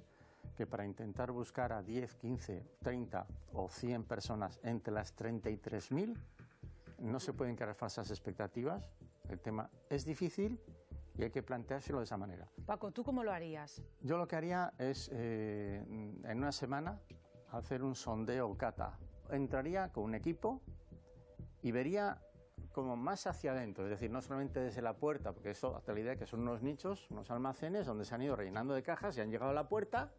que para intentar buscar a 10, 15, 30 o 100 personas entre las 33.000 no se pueden crear falsas expectativas, el tema es difícil y hay que planteárselo de esa manera. Paco, ¿tú cómo lo harías? Yo lo que haría es, en una semana, hacer un sondeo cata. Entraría con un equipo y vería como más hacia adentro, es decir, no solamente desde la puerta, porque eso, hasta la idea que son unos nichos, unos almacenes donde se han ido rellenando de cajas y han llegado a la puerta,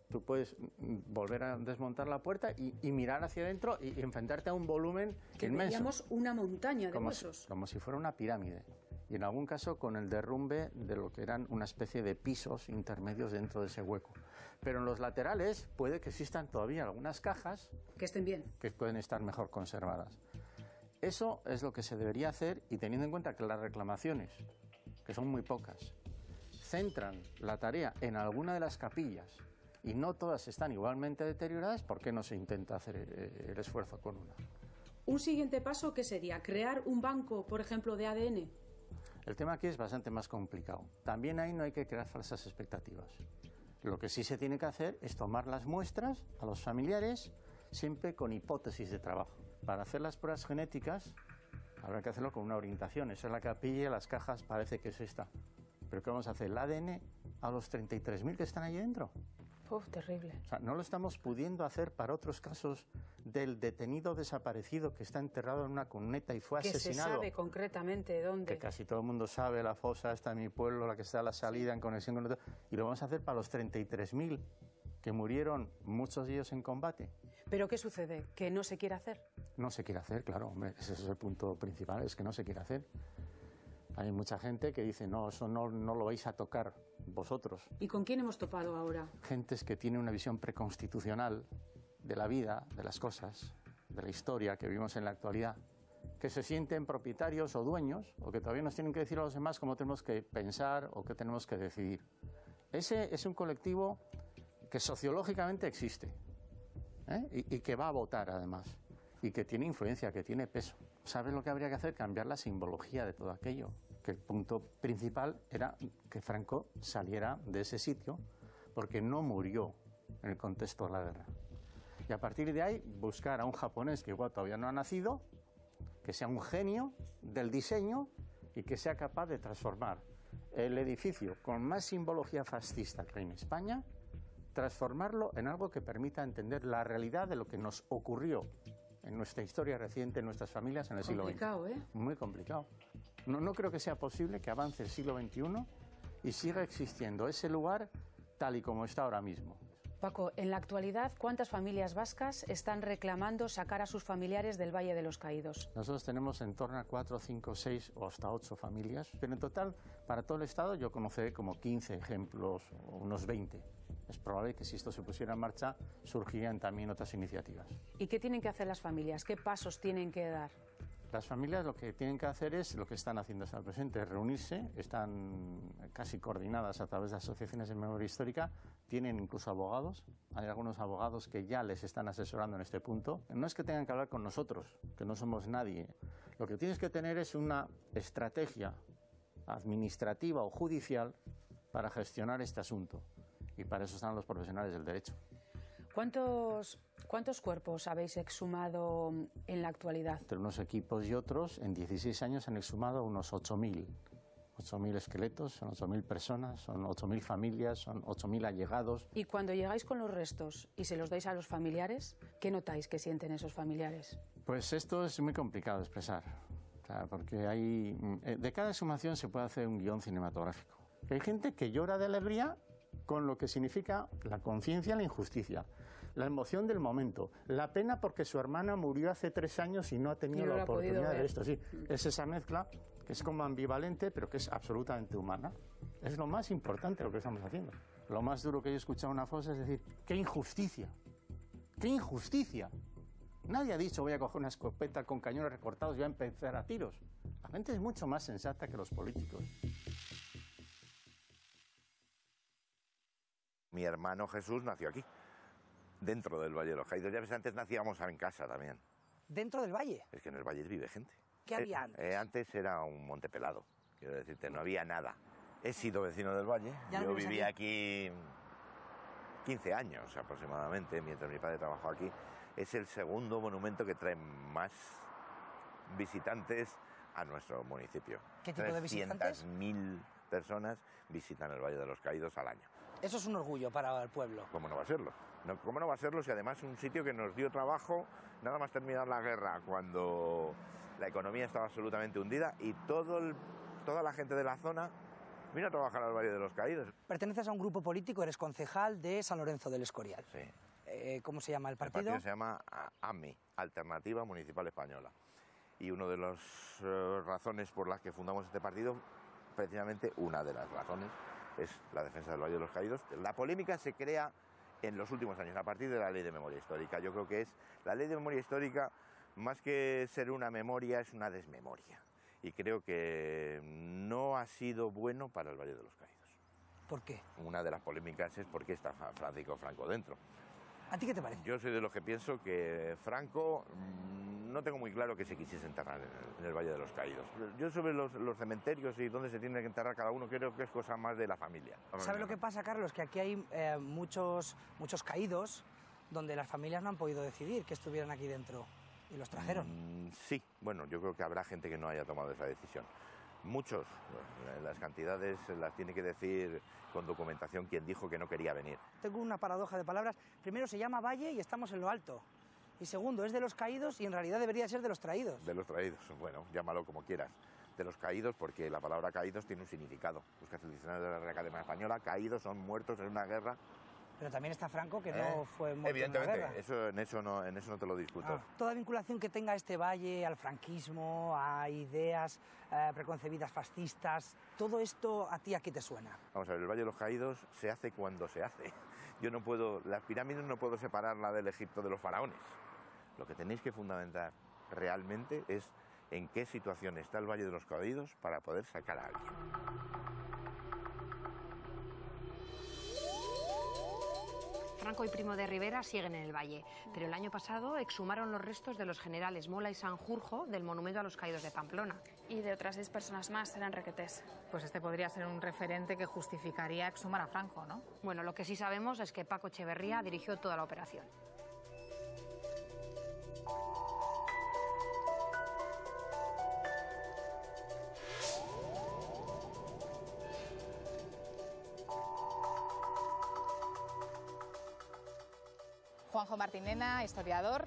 tú puedes volver a desmontar la puerta y mirar hacia adentro y enfrentarte a un volumen que inmenso. veíamos una montaña de huesos. Como si fuera una pirámide. Y en algún caso con el derrumbe de lo que eran una especie de pisos intermedios dentro de ese hueco. Pero en los laterales puede que existan todavía algunas cajas que estén bien, que pueden estar mejor conservadas. Eso es lo que se debería hacer y teniendo en cuenta que las reclamaciones, que son muy pocas, centran la tarea en alguna de las capillas y no todas están igualmente deterioradas, ¿por qué no se intenta hacer el esfuerzo con una? Un siguiente paso, ¿qué sería? ¿Crear un banco, por ejemplo, de ADN? El tema aquí es bastante más complicado. También ahí no hay que crear falsas expectativas. Lo que sí se tiene que hacer es tomar las muestras a los familiares, siempre con hipótesis de trabajo. Para hacer las pruebas genéticas habrá que hacerlo con una orientación. Esa es la capilla, las cajas, parece que es esta. ¿Pero qué vamos a hacer? ¿El ADN a los 33.000 que están ahí dentro? Uf, terrible. O sea, no lo estamos pudiendo hacer para otros casos del detenido desaparecido que está enterrado en una cuneta y fue asesinado. Que se sabe concretamente dónde. Que casi todo el mundo sabe, la fosa está en mi pueblo, la que está a la salida en conexión con otro. Y lo vamos a hacer para los 33.000 que murieron, muchos de ellos en combate. ¿Pero qué sucede? ¿Que no se quiere hacer? No se quiere hacer, claro, hombre, ese es el punto principal, es que no se quiere hacer. Hay mucha gente que dice, no, eso no lo vais a tocar vosotros. ¿Y con quién hemos topado ahora? Gentes que tienen una visión preconstitucional de la vida, de las cosas, de la historia que vivimos en la actualidad, que se sienten propietarios o dueños, o que todavía nos tienen que decir a los demás cómo tenemos que pensar o qué tenemos que decidir. Ese es un colectivo que sociológicamente existe, y que va a votar además, y que tiene influencia, que tiene peso. ¿Sabes lo que habría que hacer? Cambiar la simbología de todo aquello. Que el punto principal era que Franco saliera de ese sitio porque no murió en el contexto de la guerra. Y a partir de ahí buscar a un japonés que igual todavía no ha nacido, que sea un genio del diseño y que sea capaz de transformar el edificio con más simbología fascista que hay en España, transformarlo en algo que permita entender la realidad de lo que nos ocurrió en nuestra historia reciente, en nuestras familias en el siglo XX. Complicado, ¿eh? Muy complicado. No creo que sea posible que avance el siglo XXI y siga existiendo ese lugar tal y como está ahora mismo. Paco, en la actualidad, ¿cuántas familias vascas están reclamando sacar a sus familiares del Valle de los Caídos? Nosotros tenemos en torno a 4, 5, 6 o hasta 8 familias, pero en total, para todo el Estado, yo conoceré como 15 ejemplos o unos 20. Es probable que si esto se pusiera en marcha, surgirían también otras iniciativas. ¿Y qué tienen que hacer las familias? ¿Qué pasos tienen que dar? Las familias lo que tienen que hacer es lo que están haciendo hasta el presente, reunirse, están casi coordinadas a través de asociaciones de memoria histórica, tienen incluso abogados, hay algunos abogados que ya les están asesorando en este punto. No es que tengan que hablar con nosotros, que no somos nadie, lo que tienes que tener es una estrategia administrativa o judicial para gestionar este asunto y para eso están los profesionales del derecho. ¿Cuántos cuerpos habéis exhumado en la actualidad? Entre unos equipos y otros, en 16 años han exhumado unos 8.000 esqueletos, son 8.000 personas, son 8.000 familias, son 8.000 allegados. Y cuando llegáis con los restos y se los dais a los familiares, ¿qué notáis que sienten esos familiares? Pues esto es muy complicado de expresar, porque de cada exhumación se puede hacer un guión cinematográfico. Hay gente que llora de alegría con lo que significa la conciencia, la injusticia, la emoción del momento, la pena porque su hermana murió hace 3 años y no ha tenido la oportunidad de ver esto. Sí, es esa mezcla que es como ambivalente, pero que es absolutamente humana. Es lo más importante lo que estamos haciendo. Lo más duro que yo he escuchado en una fosa es decir, ¡qué injusticia! ¡Qué injusticia! Nadie ha dicho voy a coger una escopeta con cañones recortados y voy a empezar a tiros. La gente es mucho más sensata que los políticos. Mi hermano Jesús nació aquí. dentro del Valle de los Caídos. Ya ves, antes nacíamos en casa también. ¿Dentro del valle? Es que en el valle vive gente. ¿Qué había antes? Antes era un monte pelado, quiero decirte, no había nada. He sido vecino del valle, yo vivía aquí 15 años aproximadamente, mientras mi padre trabajó aquí. Es el segundo monumento que trae más visitantes a nuestro municipio. ¿Qué tipo de visitantes? 300.000 personas visitan el Valle de los Caídos al año. Eso es un orgullo para el pueblo. ¿Cómo no va a serlo? ¿Cómo no va a serlo si además es un sitio que nos dio trabajo nada más terminar la guerra, cuando la economía estaba absolutamente hundida y toda la gente de la zona vino a trabajar al Valle de los Caídos? Perteneces a un grupo político, eres concejal de San Lorenzo del Escorial. Sí. ¿Cómo se llama el partido? El partido se llama AMI, Alternativa Municipal Española. Y una de las razones por las que fundamos este partido, precisamente una de las razones, es la defensa del Valle de los Caídos. La polémica se crea en los últimos años, a partir de la Ley de Memoria Histórica. Yo creo que es la Ley de Memoria Histórica, más que ser una memoria, es una desmemoria. Y creo que no ha sido bueno para el Valle de los Caídos. ¿Por qué? Una de las polémicas es por qué está Francisco Franco dentro. ¿A ti qué te parece? Yo soy de los que pienso que Franco, no tengo muy claro que se quisiese enterrar en el Valle de los Caídos. Yo sobre los cementerios y dónde se tiene que enterrar cada uno, creo que es cosa más de la familia. ¿Sabes lo que pasa, Carlos? Que aquí hay muchos caídos donde las familias no han podido decidir que estuvieran aquí dentro y los trajeron. Sí, bueno, yo creo que habrá gente que no haya tomado esa decisión. Muchos, las cantidades las tiene que decir con documentación quien dijo que no quería venir. Tengo una paradoja de palabras. Primero, se llama valle y estamos en lo alto. Y segundo, es de los caídos y en realidad debería ser de los traídos. De los traídos, bueno, llámalo como quieras. De los caídos, porque la palabra caídos tiene un significado. Buscas el diccionario de la Real Academia Española, caídos son muertos en una guerra. Pero también está Franco, que no fue muerto evidentemente, en la guerra. en eso no te lo discuto. Toda vinculación que tenga este valle al franquismo, a ideas preconcebidas fascistas, todo esto a ti, ¿a qué te suena? Vamos a ver, el Valle de los Caídos se hace cuando se hace. Yo no puedo, las pirámides no puedo separarla del Egipto de los faraones. Lo que tenéis que fundamentar realmente es en qué situación está el Valle de los Caídos para poder sacar a alguien. Franco y Primo de Rivera siguen en el valle, pero el año pasado exhumaron los restos de los generales Mola y Sanjurjo del monumento a los caídos de Pamplona. Y de otras 6 personas más eran requetés. Pues este podría ser un referente que justificaría exhumar a Franco, ¿no? Bueno, lo que sí sabemos es que Paco Echeverría dirigió toda la operación. Juanjo Martinena, historiador.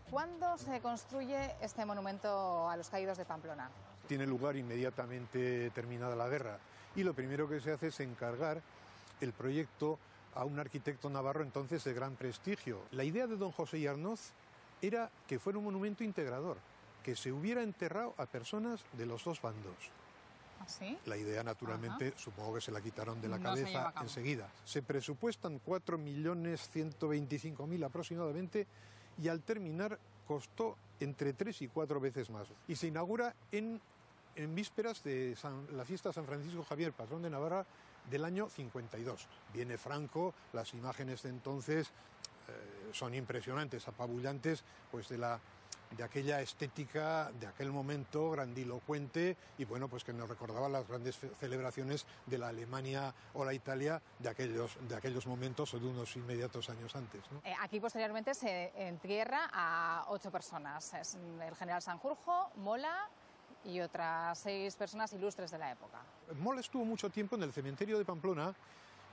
¿Cuándo se construye este monumento a los caídos de Pamplona? Tiene lugar inmediatamente terminada la guerra y lo primero que se hace es encargar el proyecto a un arquitecto navarro entonces de gran prestigio. La idea de don José Yarnoz era que fuera un monumento integrador, que se hubiera enterrado a personas de los dos bandos. ¿Sí? La idea, naturalmente, supongo que se la quitaron de la cabeza enseguida. Se presupuestan 4.125.000 aproximadamente y al terminar costó entre 3 y 4 veces más. Y se inaugura en vísperas de la fiesta de San Francisco Javier, patrón de Navarra, del año 52. Viene Franco, las imágenes de entonces son impresionantes, apabullantes, pues de aquella estética de aquel momento grandilocuente y bueno, pues que nos recordaba las grandes celebraciones de la Alemania o la Italia de aquellos momentos o de unos inmediatos años antes, ¿no? Aquí posteriormente se entierra a 8 personas. Es el general Sanjurjo, Mola y otras 6 personas ilustres de la época. Mola estuvo mucho tiempo en el cementerio de Pamplona,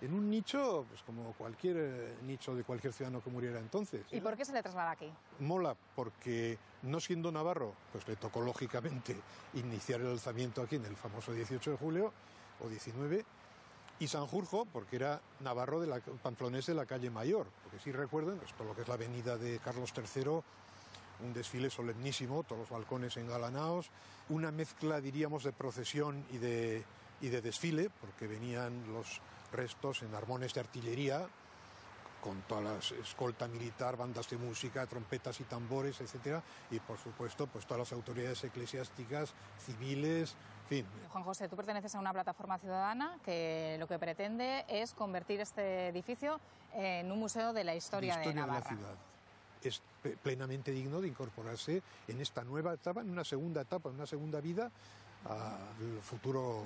en un nicho, pues como cualquier nicho de cualquier ciudadano que muriera entonces. ¿Y por qué se le traslada aquí? Mola, porque no siendo navarro, pues le tocó lógicamente iniciar el alzamiento aquí en el famoso 18 de julio, o 19, y Sanjurjo, porque era navarro pamplonés de la calle Mayor, porque sí recuerden, pues todo lo que es la avenida de Carlos III, un desfile solemnísimo, todos los balcones engalanados, una mezcla, diríamos, de procesión y de desfile, porque venían los restos en armones de artillería, con toda la escolta militar, bandas de música, trompetas y tambores, etcétera, y por supuesto pues todas las autoridades eclesiásticas, civiles, en fin. Juan José, tú perteneces a una plataforma ciudadana que lo que pretende es convertir este edificio en un museo de la historia de Navarra. De la ciudad. Es plenamente digno de incorporarse en esta nueva etapa, en una segunda etapa, en una segunda vida al futuro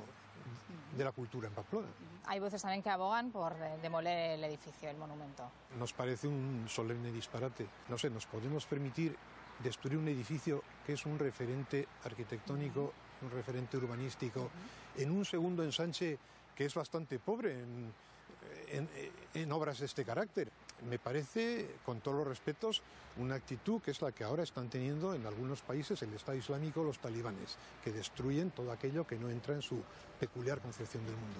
de la cultura en Pamplona. Hay voces también que abogan por demoler el edificio, el monumento. Nos parece un solemne disparate. No sé, ¿nos podemos permitir destruir un edificio que es un referente arquitectónico, un referente urbanístico, en un segundo ensanche que es bastante pobre en obras de este carácter? Me parece, con todos los respetos, una actitud que es la que ahora están teniendo en algunos países el Estado Islámico, los talibanes, que destruyen todo aquello que no entra en su peculiar concepción del mundo.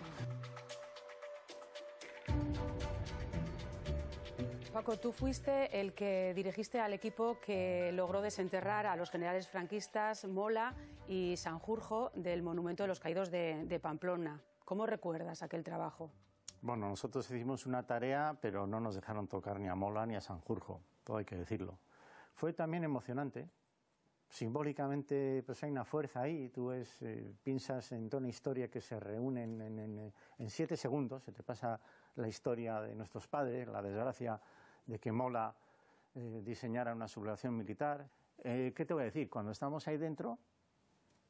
Paco, tú fuiste el que dirigiste al equipo que logró desenterrar a los generales franquistas Mola y Sanjurjo del Monumento de los Caídos de Pamplona. ¿Cómo recuerdas aquel trabajo? Bueno, nosotros hicimos una tarea, pero no nos dejaron tocar ni a Mola ni a Sanjurjo, todo hay que decirlo. Fue también emocionante. Simbólicamente pues hay una fuerza ahí, tú piensas en toda una historia que se reúne en 7 segundos, se te pasa la historia de nuestros padres, la desgracia de que Mola diseñara una sublevación militar. ¿Qué te voy a decir? Cuando estábamos ahí dentro,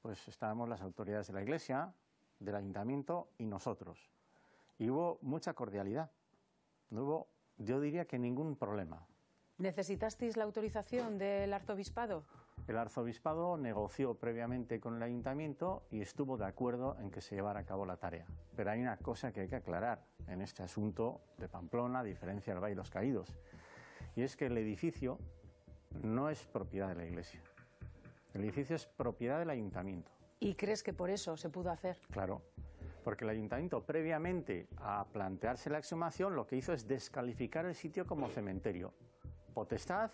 pues estábamos las autoridades de la Iglesia, del Ayuntamiento y nosotros. Y hubo mucha cordialidad, no hubo, yo diría que ningún problema. ¿Necesitasteis la autorización del arzobispado? El arzobispado negoció previamente con el ayuntamiento y estuvo de acuerdo en que se llevara a cabo la tarea. Pero hay una cosa que hay que aclarar en este asunto de Pamplona, a diferencia del Valle de los Caídos, y es que el edificio no es propiedad de la Iglesia. El edificio es propiedad del ayuntamiento. ¿Y crees que por eso se pudo hacer? Claro. Porque el ayuntamiento, previamente a plantearse la exhumación, lo que hizo es descalificar el sitio como cementerio. Potestad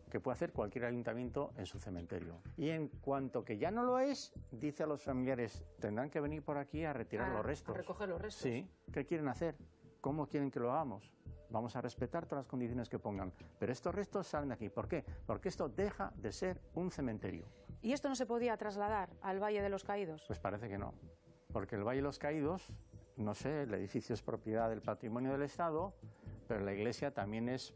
que puede hacer cualquier ayuntamiento en su cementerio. Y en cuanto que ya no lo es, dice a los familiares, tendrán que venir por aquí a retirar los restos. A recoger los restos. Sí. ¿Qué quieren hacer? ¿Cómo quieren que lo hagamos? Vamos a respetar todas las condiciones que pongan. Pero estos restos salen de aquí. ¿Por qué? Porque esto deja de ser un cementerio. ¿Y esto no se podía trasladar al Valle de los Caídos? Pues parece que no. Porque el Valle de los Caídos, no sé, el edificio es propiedad del patrimonio del Estado, pero la Iglesia también es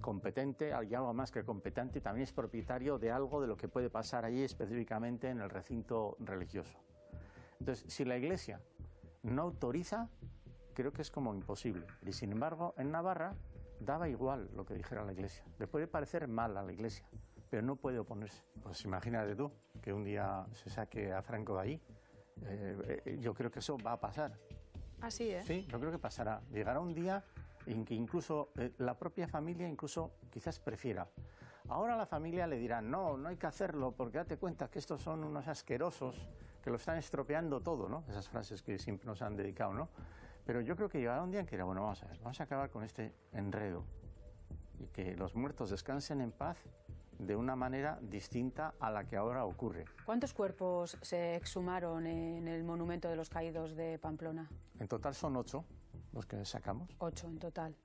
competente, hay algo más que competente, también es propietario de algo de lo que puede pasar allí específicamente en el recinto religioso. Entonces, si la Iglesia no autoriza, creo que es como imposible. Y sin embargo, en Navarra daba igual lo que dijera la Iglesia. Le puede parecer mal a la Iglesia, pero no puede oponerse. Pues imagínate tú que un día se saque a Franco de ahí. Yo creo que eso va a pasar. Así es. Sí, yo creo que pasará. Llegará un día en que incluso la propia familia incluso quizás prefiera. Ahora a la familia le dirán, no, no hay que hacerlo porque date cuenta que estos son unos asquerosos que lo están estropeando todo, ¿no? Esas frases que siempre nos han dedicado, ¿no? Pero yo creo que llegará un día en que dirá, bueno, vamos a ver, vamos a acabar con este enredo y que los muertos descansen en paz de una manera distinta a la que ahora ocurre. ¿Cuántos cuerpos se exhumaron en el Monumento de los Caídos de Pamplona? En total son 8 los que sacamos. 8 en total.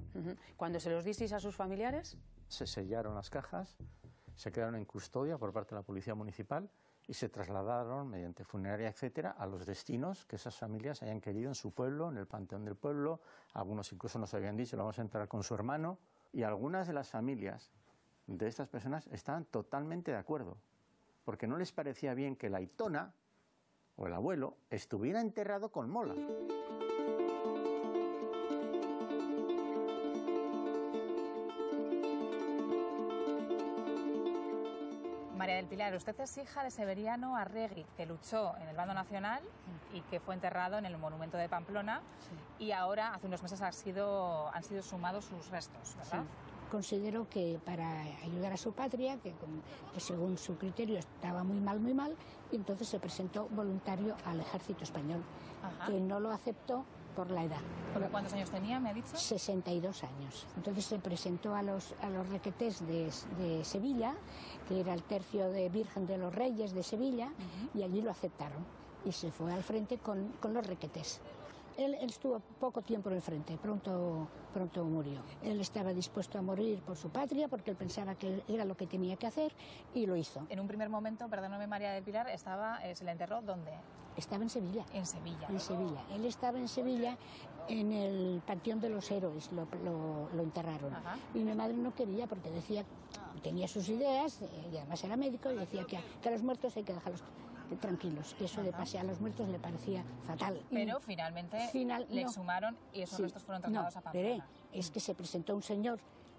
¿Cuándo se los disteis a sus familiares? Se sellaron las cajas, se quedaron en custodia por parte de la Policía Municipal y se trasladaron mediante funeraria, etcétera, a los destinos que esas familias hayan querido en su pueblo, en el panteón del pueblo. Algunos incluso nos habían dicho, lo vamos a entrar con su hermano. Y algunas de las familias de estas personas estaban totalmente de acuerdo, porque no les parecía bien que la aitona o el abuelo estuviera enterrado con Mola. María del Pilar, usted es hija de Severiano Arregui, que luchó en el bando nacional y que fue enterrado en el Monumento de Pamplona, y ahora, hace unos meses, han sido sumados sus restos, ¿verdad? Sí. Considero que para ayudar a su patria, que según su criterio estaba muy mal, y entonces se presentó voluntario al ejército español, que no lo aceptó por la edad. ¿Cuántos años tenía, me ha dicho? 62 años. Entonces se presentó a los requetés de Sevilla, que era el tercio de Virgen de los Reyes de Sevilla, y allí lo aceptaron. Y se fue al frente con los requetés. Él estuvo poco tiempo en el frente, pronto murió. Él estaba dispuesto a morir por su patria porque él pensaba que era lo que tenía que hacer y lo hizo. En un primer momento, perdóname María del Pilar, se le enterró ¿dónde? Estaba en Sevilla. En Sevilla. En Sevilla. Él estaba en Sevilla, en el Panteón de los Héroes, lo enterraron. Ajá. Y mi madre no quería porque decía, tenía sus ideas, y además era médico, y decía que a los muertos hay que dejarlos tranquilos, que eso de pasear a los muertos le parecía fatal. Pero finalmente le exhumaron y esos restos fueron trasladados a Pamplona. Es que se presentó un señor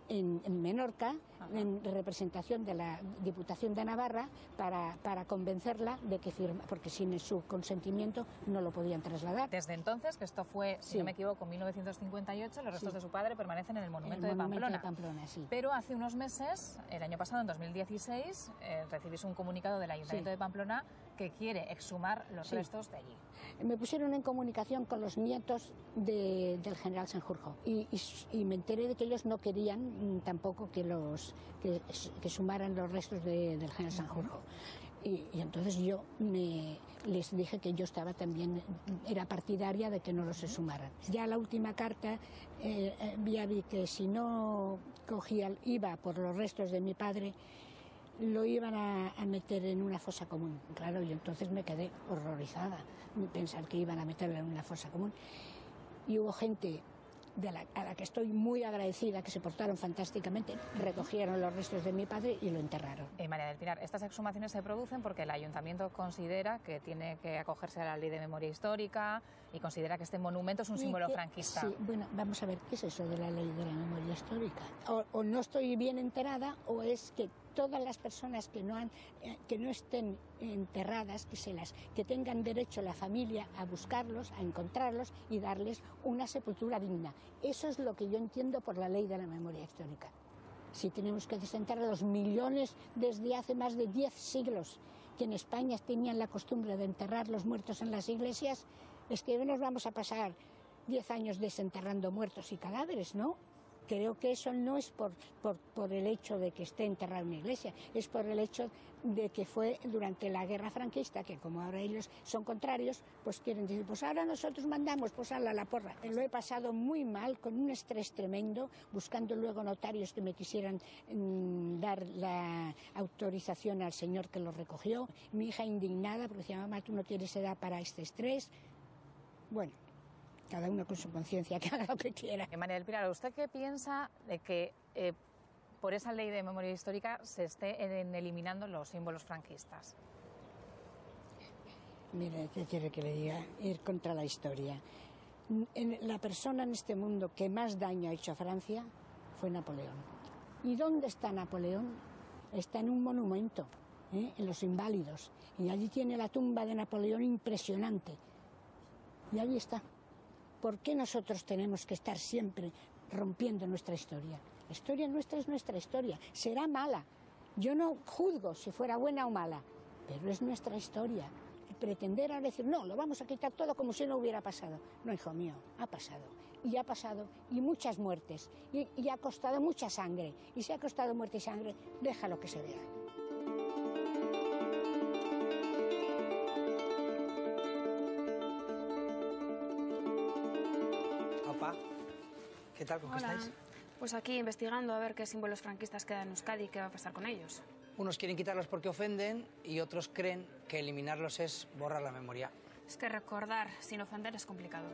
en Menorca, en representación de la Diputación de Navarra, para convencerla de que firma, porque sin su consentimiento no lo podían trasladar. Desde entonces, que esto fue, si no me equivoco, en 1958, los restos de su padre permanecen en el Monumento de Pamplona. Sí. Pero hace unos meses, el año pasado, en 2016, recibís un comunicado del Ayuntamiento de Pamplona que quiere exhumar los restos de allí. Me pusieron en comunicación con los nietos del general Sanjurjo y me enteré de que ellos no querían tampoco que sumaran los restos del general Sanjurjo. Y entonces yo les dije que yo era partidaria de que no los exhumaran. Ya la última carta ya vi que si no iba por los restos de mi padre, lo iban a meter en una fosa común. Claro, y entonces me quedé horrorizada de pensar que iban a meterlo en una fosa común. Y hubo gente a la que estoy muy agradecida, que se portaron fantásticamente, recogieron los restos de mi padre y lo enterraron. María del Pilar, estas exhumaciones se producen porque el Ayuntamiento considera que tiene que acogerse a la Ley de Memoria Histórica y considera que este monumento es un símbolo franquista. Sí, bueno, vamos a ver, ¿qué es eso de la Ley de la Memoria Histórica? O no estoy bien enterada, o es que todas las personas que no estén enterradas, que tengan derecho la familia a buscarlos, a encontrarlos y darles una sepultura digna. Eso es lo que yo entiendo por la Ley de la Memoria Histórica. Si tenemos que desenterrar a los millones desde hace más de 10 siglos que en España tenían la costumbre de enterrar los muertos en las iglesias, es que nos vamos a pasar 10 años desenterrando muertos y cadáveres, ¿no? Creo que eso no es por el hecho de que esté enterrado en una iglesia, es por el hecho de que fue durante la guerra franquista, que como ahora ellos son contrarios, pues quieren decir, pues ahora nosotros mandamos, pues a la porra. Lo he pasado muy mal, con un estrés tremendo, buscando luego notarios que me quisieran dar la autorización al señor que lo recogió. Mi hija indignada, porque decía, mamá, tú no tienes edad para este estrés. Bueno, cada uno con su conciencia, que haga lo que quiera. María del Pilar, ¿usted qué piensa de que por esa ley de memoria histórica se estén eliminando los símbolos franquistas? Mire, ¿qué quiere que le diga? Ir contra la historia. La persona en este mundo que más daño ha hecho a Francia fue Napoleón. ¿Y dónde está Napoleón? Está en un monumento, en Los Inválidos. Y allí tiene la tumba de Napoleón impresionante. Y allí está. ¿Por qué nosotros tenemos que estar siempre rompiendo nuestra historia? La historia nuestra es nuestra historia. Será mala. Yo no juzgo si fuera buena o mala, pero es nuestra historia. Pretender ahora decir, no, lo vamos a quitar todo como si no hubiera pasado. No, hijo mío, ha pasado. Y ha pasado, y muchas muertes, y ha costado mucha sangre. Y si ha costado muerte y sangre, déjalo que se vea. ¿Qué tal? ¿Cómo estáis? Pues aquí investigando a ver qué símbolos franquistas quedan en Euskadi y qué va a pasar con ellos. Unos quieren quitarlos porque ofenden y otros creen que eliminarlos es borrar la memoria. Es que recordar sin ofender es complicado.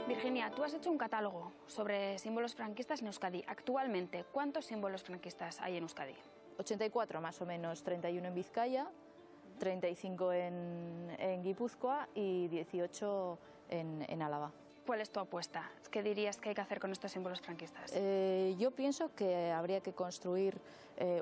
Virginia, tú has hecho un catálogo sobre símbolos franquistas en Euskadi. Actualmente, ¿cuántos símbolos franquistas hay en Euskadi? 84 más o menos, 31 en Vizcaya, 35 en Guipúzcoa y 18 en Álava. ¿Cuál es tu apuesta? ¿Qué dirías que hay que hacer con estos símbolos franquistas? Yo pienso que habría que construir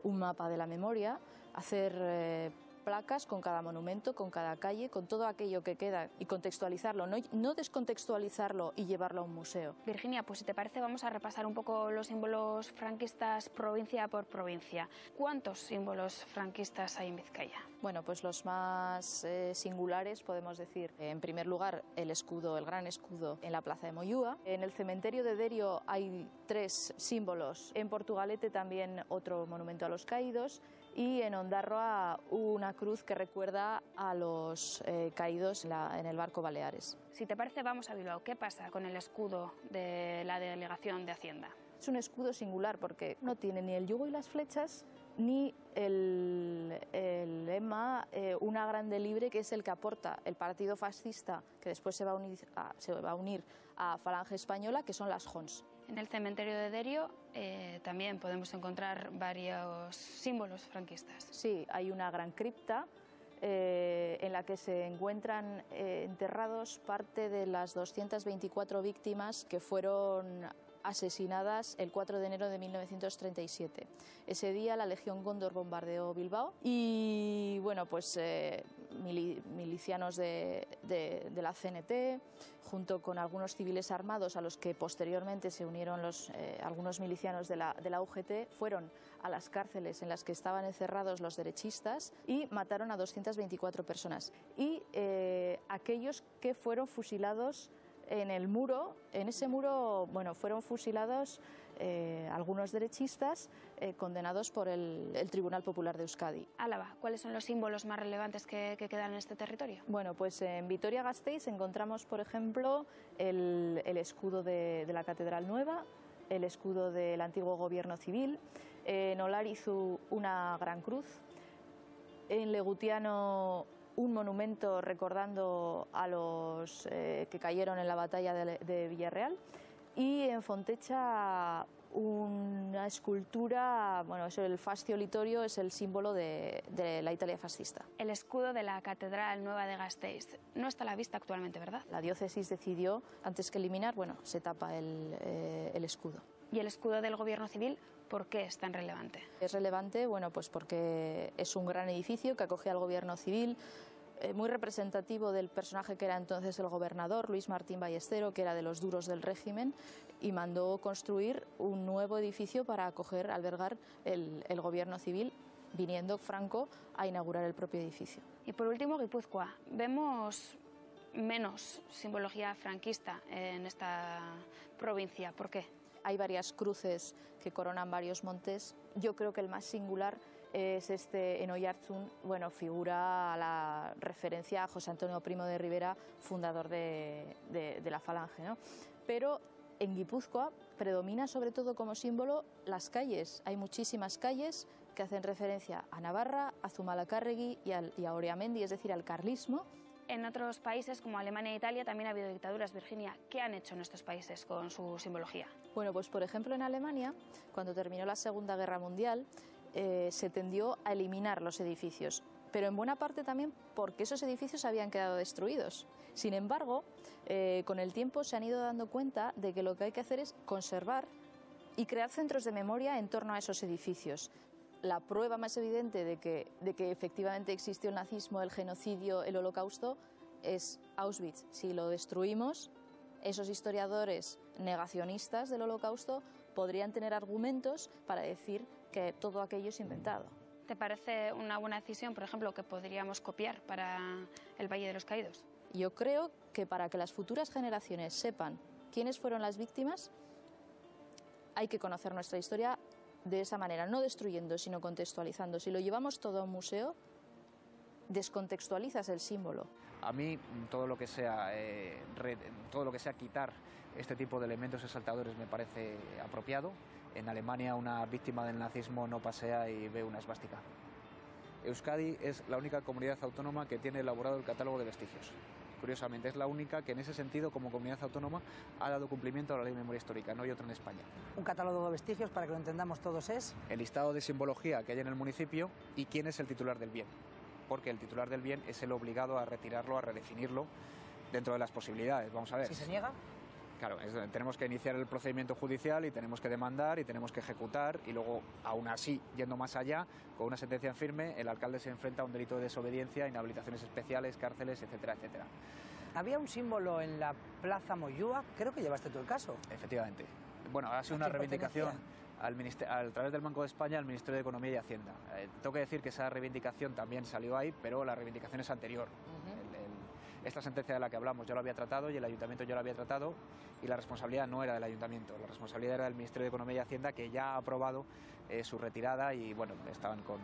un mapa de la memoria, hacer placas con cada monumento, con cada calle, con todo aquello que queda y contextualizarlo, no descontextualizarlo y llevarlo a un museo. Virginia, pues si te parece vamos a repasar un poco los símbolos franquistas provincia por provincia. ¿Cuántos símbolos franquistas hay en Vizcaya? Bueno, pues los más singulares podemos decir, en primer lugar, el escudo, el gran escudo en la plaza de Moyúa. En el cementerio de Derio hay 3 símbolos. En Portugalete también otro monumento a los caídos. Y en Ondarroa una cruz que recuerda a los caídos en el barco Baleares. Si te parece, vamos a Bilbao. ¿Qué pasa con el escudo de la Delegación de Hacienda? Es un escudo singular porque no tiene ni el yugo y las flechas, ni el lema Una grande libre, que es el que aporta el partido fascista, que después se va a unir a Falange Española, que son las Jons. En el cementerio de Derio también podemos encontrar varios símbolos franquistas. Sí, hay una gran cripta en la que se encuentran enterrados parte de las 224 víctimas que fueron asesinadas el 4 de enero de 1937. Ese día la Legión Cóndor bombardeó Bilbao y bueno, pues milicianos de la CNT, junto con algunos civiles armados a los que posteriormente se unieron algunos milicianos de la UGT, fueron a las cárceles en las que estaban encerrados los derechistas y mataron a 224 personas. Y aquellos que fueron fusilados en el muro, en ese muro, bueno, fueron fusilados algunos derechistas condenados por el Tribunal Popular de Euskadi. Álava, ¿cuáles son los símbolos más relevantes que quedan en este territorio? Bueno, pues en Vitoria-Gasteiz encontramos, por ejemplo, el escudo de la Catedral Nueva, el escudo del antiguo Gobierno Civil, en Olarizu una gran cruz, en Legutiano un monumento recordando a los que cayeron en la batalla de Villarreal, y en Fontecha una escultura, bueno, eso, el Fastio Litorio es el símbolo de la Italia fascista. El escudo de la Catedral Nueva de Gasteiz no está a la vista actualmente, ¿verdad? La diócesis decidió, antes que eliminar, bueno, se tapa el escudo. ¿Y el escudo del Gobierno Civil por qué es tan relevante? Es relevante, bueno, pues porque es un gran edificio que acogía al Gobierno Civil, muy representativo del personaje que era entonces el gobernador, Luis Martín Ballestero, que era de los duros del régimen, y mandó construir un nuevo edificio para albergar el Gobierno Civil, viniendo Franco a inaugurar el propio edificio. Y por último, Guipúzcoa. Vemos menos simbología franquista en esta provincia. ¿Por qué? Hay varias cruces que coronan varios montes. Yo creo que el más singular es este en Oiartzun, bueno, figura la referencia a José Antonio Primo de Rivera, fundador de la Falange, ¿no? Pero en Guipúzcoa predomina sobre todo como símbolo las calles. Hay muchísimas calles que hacen referencia a Navarra, a Zumalacárregui y a Oriamendi, es decir, al carlismo. En otros países como Alemania e Italia también ha habido dictaduras. Virginia, ¿qué han hecho en estos países con su simbología? Bueno, pues por ejemplo en Alemania, cuando terminó la Segunda Guerra Mundial, se tendió a eliminar los edificios, pero en buena parte también porque esos edificios habían quedado destruidos. Sin embargo, con el tiempo se han ido dando cuenta de que lo que hay que hacer es conservar y crear centros de memoria en torno a esos edificios. La prueba más evidente de que efectivamente existió el nazismo, el genocidio, el holocausto, es Auschwitz. Si lo destruimos, esos historiadores negacionistas del holocausto podrían tener argumentos para decir que todo aquello es inventado. ¿Te parece una buena decisión, por ejemplo, que podríamos copiar para el Valle de los Caídos? Yo creo que para que las futuras generaciones sepan quiénes fueron las víctimas, hay que conocer nuestra historia de esa manera, no destruyendo, sino contextualizando. Si lo llevamos todo a un museo, descontextualizas el símbolo. A mí todo lo que sea quitar este tipo de elementos exaltadores me parece apropiado. En Alemania una víctima del nazismo no pasea y ve una esvástica. Euskadi es la única comunidad autónoma que tiene elaborado el catálogo de vestigios. Curiosamente, es la única que en ese sentido, como comunidad autónoma, ha dado cumplimiento a la Ley de Memoria Histórica. No hay otra en España. Un catálogo de vestigios, para que lo entendamos todos, es el listado de simbología que hay en el municipio y quién es el titular del bien. Porque el titular del bien es el obligado a retirarlo, a redefinirlo dentro de las posibilidades. Vamos a ver. ¿Si se niega? Claro, tenemos que iniciar el procedimiento judicial y tenemos que demandar y tenemos que ejecutar y luego, aún así, yendo más allá, con una sentencia en firme, el alcalde se enfrenta a un delito de desobediencia, inhabilitaciones especiales, cárceles, etcétera, etcétera. Había un símbolo en la Plaza Moyúa, creo que llevaste tú el caso. Efectivamente. Bueno, ha sido una reivindicación a través del Banco de España al Ministerio de Economía y Hacienda. Tengo que decir que esa reivindicación también salió ahí, pero la reivindicación es anterior. Esta sentencia de la que hablamos yo la había tratado y el Ayuntamiento yo la había tratado y la responsabilidad no era del Ayuntamiento, la responsabilidad era del Ministerio de Economía y Hacienda, que ya ha aprobado su retirada y bueno, estaban con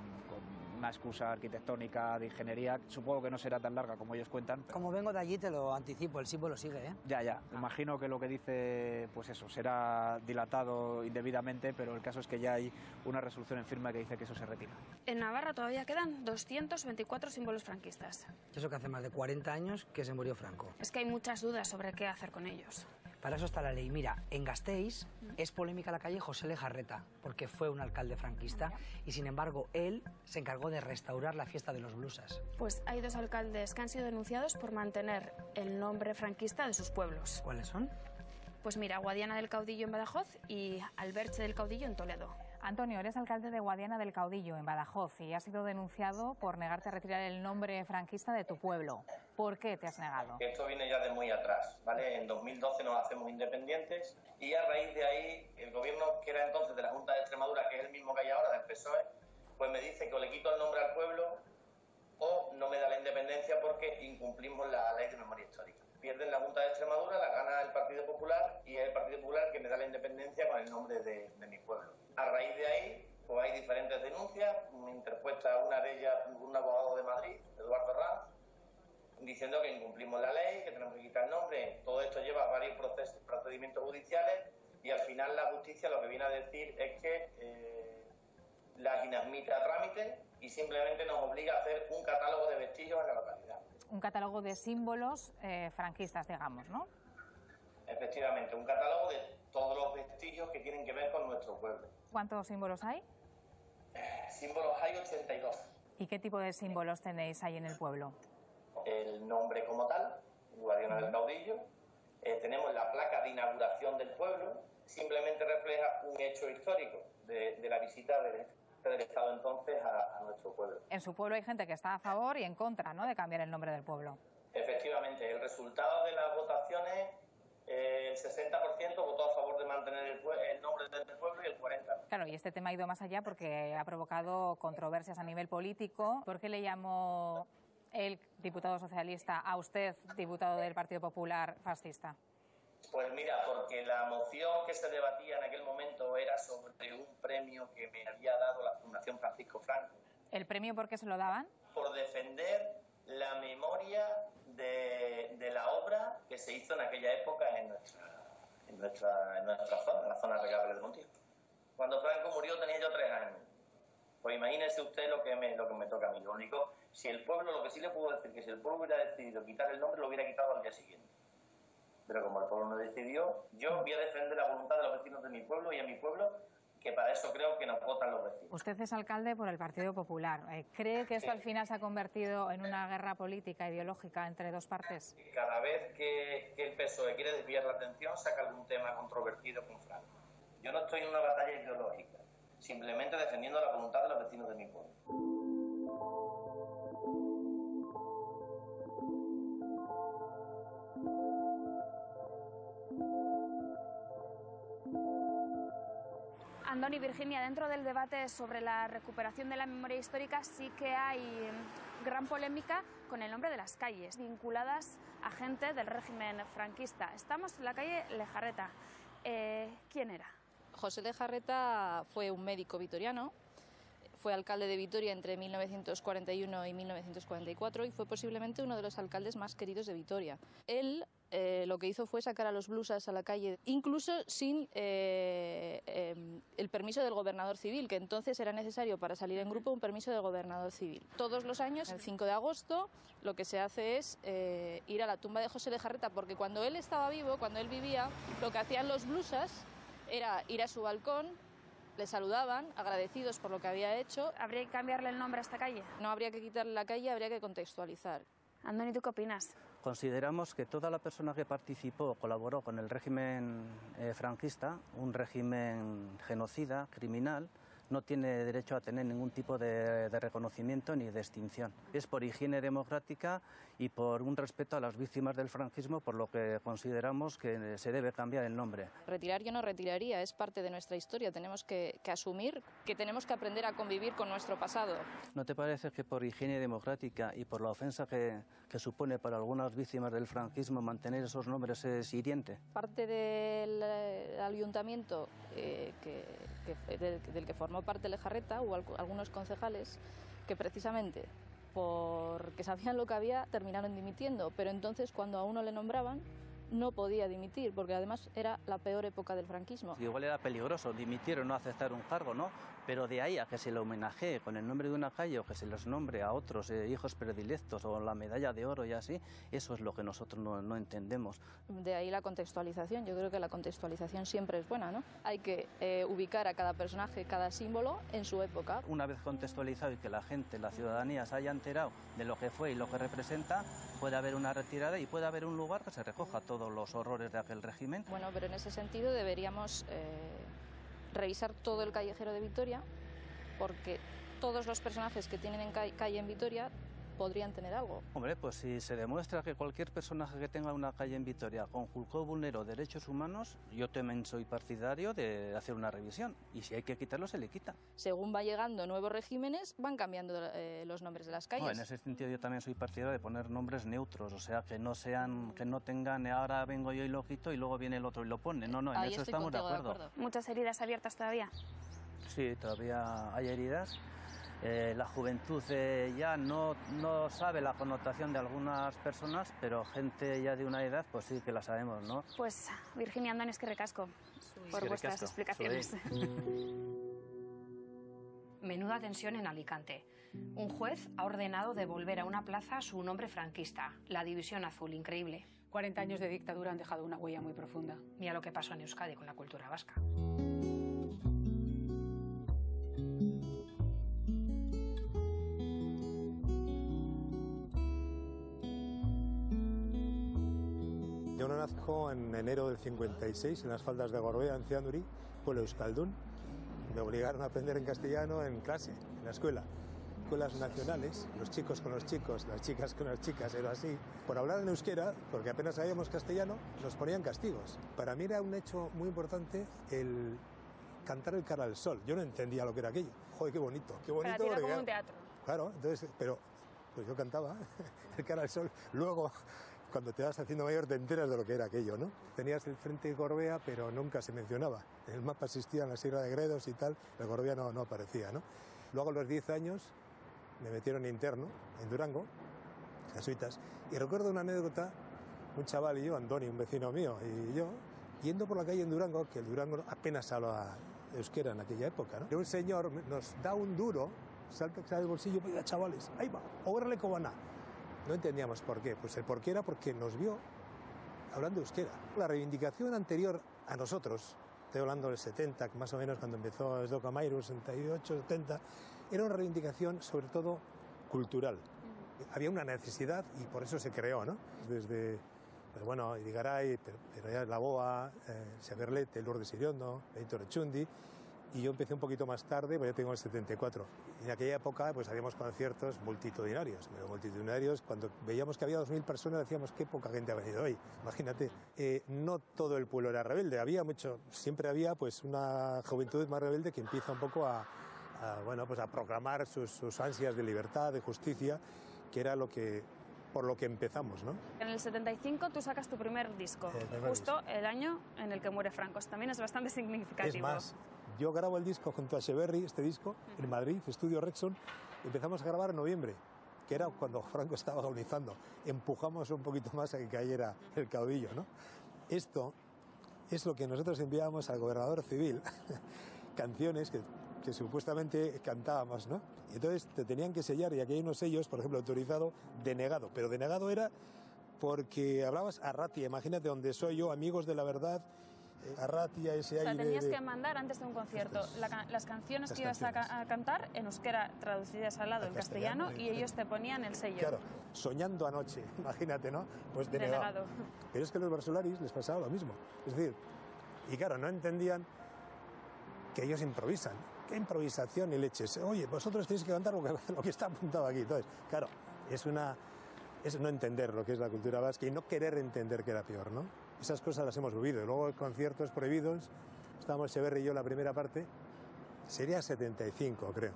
una excusa arquitectónica de ingeniería, supongo que no será tan larga como ellos cuentan. Como vengo de allí te lo anticipo, el símbolo sigue, ¿eh? Ya, imagino que lo que dice, pues eso, será dilatado indebidamente, pero el caso es que ya hay una resolución en firme que dice que eso se retira. En Navarra todavía quedan 224 símbolos franquistas. Eso que hace más de 40 años que se murió Franco. Es que hay muchas dudas sobre qué hacer con ellos. Para eso está la ley. Mira, en Gasteiz es polémica la calle José Lejarreta, porque fue un alcalde franquista y, sin embargo, él se encargó de restaurar la fiesta de los blusas. Pues hay 2 alcaldes que han sido denunciados por mantener el nombre franquista de sus pueblos. ¿Cuáles son? Pues mira, Guadiana del Caudillo en Badajoz y Alberche del Caudillo en Toledo. Antonio, eres alcalde de Guadiana del Caudillo, en Badajoz, y has sido denunciado por negarte a retirar el nombre franquista de tu pueblo. ¿Por qué te has negado? Esto viene ya de muy atrás, ¿vale? En 2012 nos hacemos independientes y a raíz de ahí el gobierno, que era entonces de la Junta de Extremadura, que es el mismo que hay ahora, del PSOE, pues me dice que o le quito el nombre al pueblo o no me da la independencia porque incumplimos la ley de memoria histórica. Pierden la Junta de Extremadura, la gana el Partido Popular y es el Partido Popular que me da la independencia con el nombre de mi pueblo. A raíz de ahí, pues hay diferentes denuncias, me interpuesta una de ellas un abogado de Madrid, Eduardo Ranz, diciendo que incumplimos la ley, que tenemos que quitar el nombre. Todo esto lleva varios procedimientos judiciales y al final la justicia lo que viene a decir es que las inadmite a trámite y simplemente nos obliga a hacer un catálogo de vestigios en la localidad. Un catálogo de símbolos franquistas, digamos, ¿no? Efectivamente, un catálogo de todos los vestigios que tienen que ver con nuestro pueblo. ¿Cuántos símbolos hay? Símbolos hay 82. ¿Y qué tipo de símbolos tenéis ahí en el pueblo? El nombre como tal, Guadiana del Caudillo. Tenemos la placa de inauguración del pueblo, simplemente refleja un hecho histórico de la visita del Estado entonces a nuestro pueblo. En su pueblo hay gente que está a favor y en contra, ¿no?, de cambiar el nombre del pueblo. Efectivamente, el resultado de las votaciones, el 60% votó a favor de mantener el nombre del pueblo y el 40%. Claro, y este tema ha ido más allá porque ha provocado controversias a nivel político. ¿Por qué le llamó el diputado socialista a usted, diputado del Partido Popular, fascista? Pues mira, porque la moción que se debatía en aquel momento era sobre un premio que me había dado la Fundación Francisco Franco. ¿El premio por qué se lo daban? Por defender la memoria de la obra que se hizo en aquella época en nuestra zona, en la zona regable de Montijo. Cuando Franco murió tenía yo 3 años. Pues imagínese usted lo que me toca a mí. Lo único, si el pueblo, lo que sí le puedo decir, que si el pueblo hubiera decidido quitar el nombre, lo hubiera quitado al día siguiente. Pero como el pueblo no decidió, yo voy a defender la voluntad de los vecinos de mi pueblo y a mi pueblo, que para eso creo que nos votan los vecinos. Usted es alcalde por el Partido Popular. ¿Cree que esto al final se ha convertido en una guerra política, ideológica, entre 2 partes? Cada vez que el PSOE quiere desviar la atención, saca algún tema controvertido con Franco. Yo no estoy en una batalla ideológica, simplemente defendiendo la voluntad de los vecinos de mi pueblo. Andoni, Virginia, dentro del debate sobre la recuperación de la memoria histórica sí que hay gran polémica con el nombre de las calles, vinculadas a gente del régimen franquista. Estamos en la calle Lejarreta. ¿Quién era? José Lejarreta fue un médico vitoriano, fue alcalde de Vitoria entre 1941 y 1944 y fue posiblemente uno de los alcaldes más queridos de Vitoria. Él lo que hizo fue sacar a los blusas a la calle, incluso sin el permiso del gobernador civil, que entonces era necesario para salir en grupo un permiso del gobernador civil. Todos los años, el 5 de agosto, lo que se hace es ir a la tumba de José Lejarreta, porque cuando él estaba vivo, cuando él vivía, lo que hacían los blusas era ir a su balcón, le saludaban, agradecidos por lo que había hecho. ¿Habría que cambiarle el nombre a esta calle? No habría que quitarle la calle, habría que contextualizar. Andoni, ¿tú qué opinas? Consideramos que toda la persona que participó o colaboró con el régimen franquista, un régimen genocida, criminal, no tiene derecho a tener ningún tipo de reconocimiento ni de extinción. Es por higiene democrática y por un respeto a las víctimas del franquismo, por lo que consideramos que se debe cambiar el nombre. Retirar yo no retiraría, es parte de nuestra historia, tenemos que asumir que tenemos que aprender a convivir con nuestro pasado. ¿No te parece que por higiene democrática y por la ofensa que supone para algunas víctimas del franquismo mantener esos nombres es hiriente? Parte del ayuntamiento del que formó parte Lejarreta, hubo algunos concejales que precisamente porque sabían lo que había terminaron dimitiendo, pero entonces cuando a uno le nombraban no podía dimitir, porque además era la peor época del franquismo. Igual era peligroso dimitir o no aceptar un cargo, ¿no? Pero de ahí a que se le homenajee con el nombre de una calle o que se les nombre a otros hijos predilectos o la medalla de oro y así, eso es lo que nosotros no entendemos. De ahí la contextualización, yo creo que la contextualización siempre es buena, ¿no? Hay que ubicar a cada personaje, cada símbolo en su época. Una vez contextualizado y que la gente, la ciudadanía se haya enterado de lo que fue y lo que representa, puede haber una retirada y puede haber un lugar que se recoja todos los horrores de aquel régimen. Bueno, pero en ese sentido deberíamos revisar todo el callejero de Vitoria, porque todos los personajes que tienen calle en Vitoria podrían tener algo. Hombre, pues si se demuestra que cualquier personaje que tenga una calle en Vitoria conculcó o vulneró derechos humanos, yo también soy partidario de hacer una revisión, y si hay que quitarlo, se le quita. Según va llegando nuevos regímenes, van cambiando los nombres de las calles. No, en ese sentido yo también soy partidario de poner nombres neutros, o sea, que no tengan ahora vengo yo y lo quito y luego viene el otro y lo pone. No, en eso estamos de acuerdo. ¿Muchas heridas abiertas todavía? Sí, todavía hay heridas. La juventud ya no sabe la connotación de algunas personas, pero gente ya de una edad, pues sí que la sabemos, ¿no? Pues Virginia Andón, eskerrik asko por vuestras explicaciones. Menuda tensión en Alicante. Un juez ha ordenado devolver a una plaza su nombre franquista, la División Azul, increíble. 40 años de dictadura han dejado una huella muy profunda. Mira lo que pasó en Euskadi con la cultura vasca. Yo nazco en enero del 56 en las faldas de Gorbea, en Cianduri, pueblo euskaldún. Me obligaron a aprender en castellano en clase, en la escuela. Escuelas nacionales, los chicos con los chicos, las chicas con las chicas, era así. Por hablar en euskera, porque apenas sabíamos castellano, nos ponían castigos. Para mí era un hecho muy importante el cantar el cara al sol. Yo no entendía lo que era aquello. Joder, qué bonito, qué bonito. Para ti era como un teatro. Claro, entonces, pero pues yo cantaba el cara al sol. Luego, cuando te vas haciendo mayor te enteras de lo que era aquello, ¿no? Tenías el frente de Gorbea, pero nunca se mencionaba. En el mapa existían la Sierra de Gredos y tal, el Gorbea no aparecía, ¿no? Luego a los 10 años me metieron interno en Durango, jesuitas, y recuerdo una anécdota, un chaval y yo, Antoni, un vecino mío, y yo, yendo por la calle en Durango, que el Durango apenas hablaba euskera en aquella época, ¿no? Y un señor nos da un duro, salta del bolsillo, oiga, chavales, ahí va, órale cobana. No entendíamos por qué. Pues el porqué era porque nos vio hablando euskera. La reivindicación anterior a nosotros, estoy hablando del 70, más o menos cuando empezó Esdoca Mairu, 68, 70, era una reivindicación sobre todo cultural. Había una necesidad y por eso se creó, ¿no? Desde, pues bueno, Irigaray, pero ya la Boa, Severlete, Lourdes Iriondo, Benito Rechundi, y yo empecé un poquito más tarde, pues ya tengo el 74. Y en aquella época pues hacíamos conciertos multitudinarios, pero multitudinarios, cuando veíamos que había 2.000 personas decíamos qué poca gente ha venido hoy. Imagínate, no todo el pueblo era rebelde, había mucho, siempre había pues una juventud más rebelde que empieza un poco a proclamar sus ansias de libertad, de justicia, que era por lo que empezamos, ¿no? En el 75 tú sacas tu primer disco, justo el año en el que muere Franco. También es bastante significativo. Es más, yo grabo el disco junto a Echeverry, este disco, en Madrid, Estudio Rexon. Empezamos a grabar en noviembre, que era cuando Franco estaba agonizando. Empujamos un poquito más a que cayera el caudillo, ¿no? Esto es lo que nosotros enviábamos al gobernador civil, canciones que supuestamente cantábamos, ¿no? Y entonces te tenían que sellar, y aquí hay unos sellos, por ejemplo, autorizado, denegado. Pero denegado era porque hablabas a ratia, imagínate, donde soy yo, amigos de la verdad, Arratia, ese O sea, aire tenías de... que mandar antes de un concierto las canciones que ibas a cantar en euskera, traducidas al lado en castellano, y ellos te ponían el sello. Claro, soñando anoche, imagínate, ¿no? Pues denegado. Pero es que a los versolaris les pasaba lo mismo. Es decir, y claro, no entendían que ellos improvisan. ¿Qué improvisación y leches? Oye, vosotros tenéis que cantar lo que está apuntado aquí. Entonces, claro, es no entender lo que es la cultura vasca y no querer entender que era peor, ¿no? Esas cosas las hemos vivido. Luego conciertos prohibidos, estábamos Echeverri y yo la primera parte, sería 75, creo.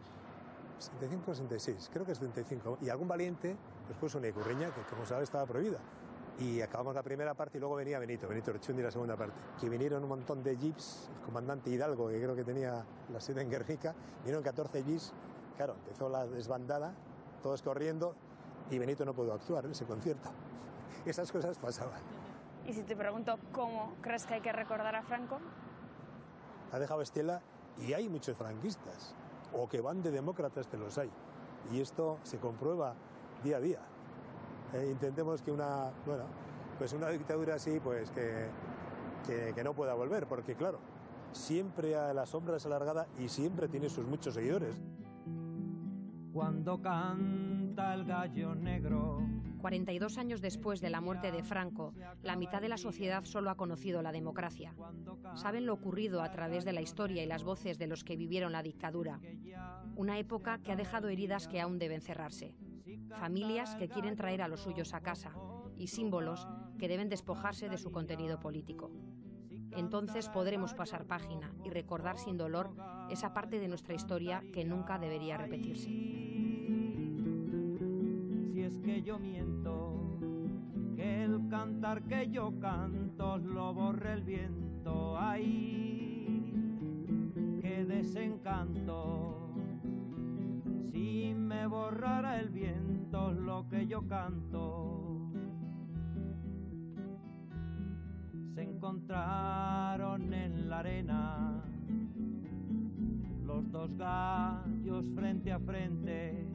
75 o 66, creo que es 75. Y algún valiente pues puso una icurreña que, como sabes, estaba prohibida. Y acabamos la primera parte y luego venía Benito Rechundi la segunda parte. Que vinieron un montón de jeeps, el comandante Hidalgo, que creo que tenía la sede en Guernica, vinieron 14 jeeps, claro, empezó la desbandada, todos corriendo, y Benito no pudo actuar en ese concierto. Esas cosas pasaban. Y si te pregunto cómo crees que hay que recordar a Franco. Ha dejado estela y hay muchos franquistas, o que van de demócratas, que los hay. Y esto se comprueba día a día. Intentemos que una dictadura así, pues que no pueda volver, porque claro, siempre a la sombra es alargada y siempre tiene sus muchos seguidores. Cuando canta el gallo negro. 42 años después de la muerte de Franco, la mitad de la sociedad solo ha conocido la democracia. Saben lo ocurrido a través de la historia y las voces de los que vivieron la dictadura. Una época que ha dejado heridas que aún deben cerrarse. Familias que quieren traer a los suyos a casa y símbolos que deben despojarse de su contenido político. Entonces podremos pasar página y recordar sin dolor esa parte de nuestra historia que nunca debería repetirse. Si es que yo miento, que el cantar que yo canto lo borre el viento, ay, qué desencanto. Si me borrara el viento lo que yo canto. Se encontraron en la arena los dos gallos frente a frente.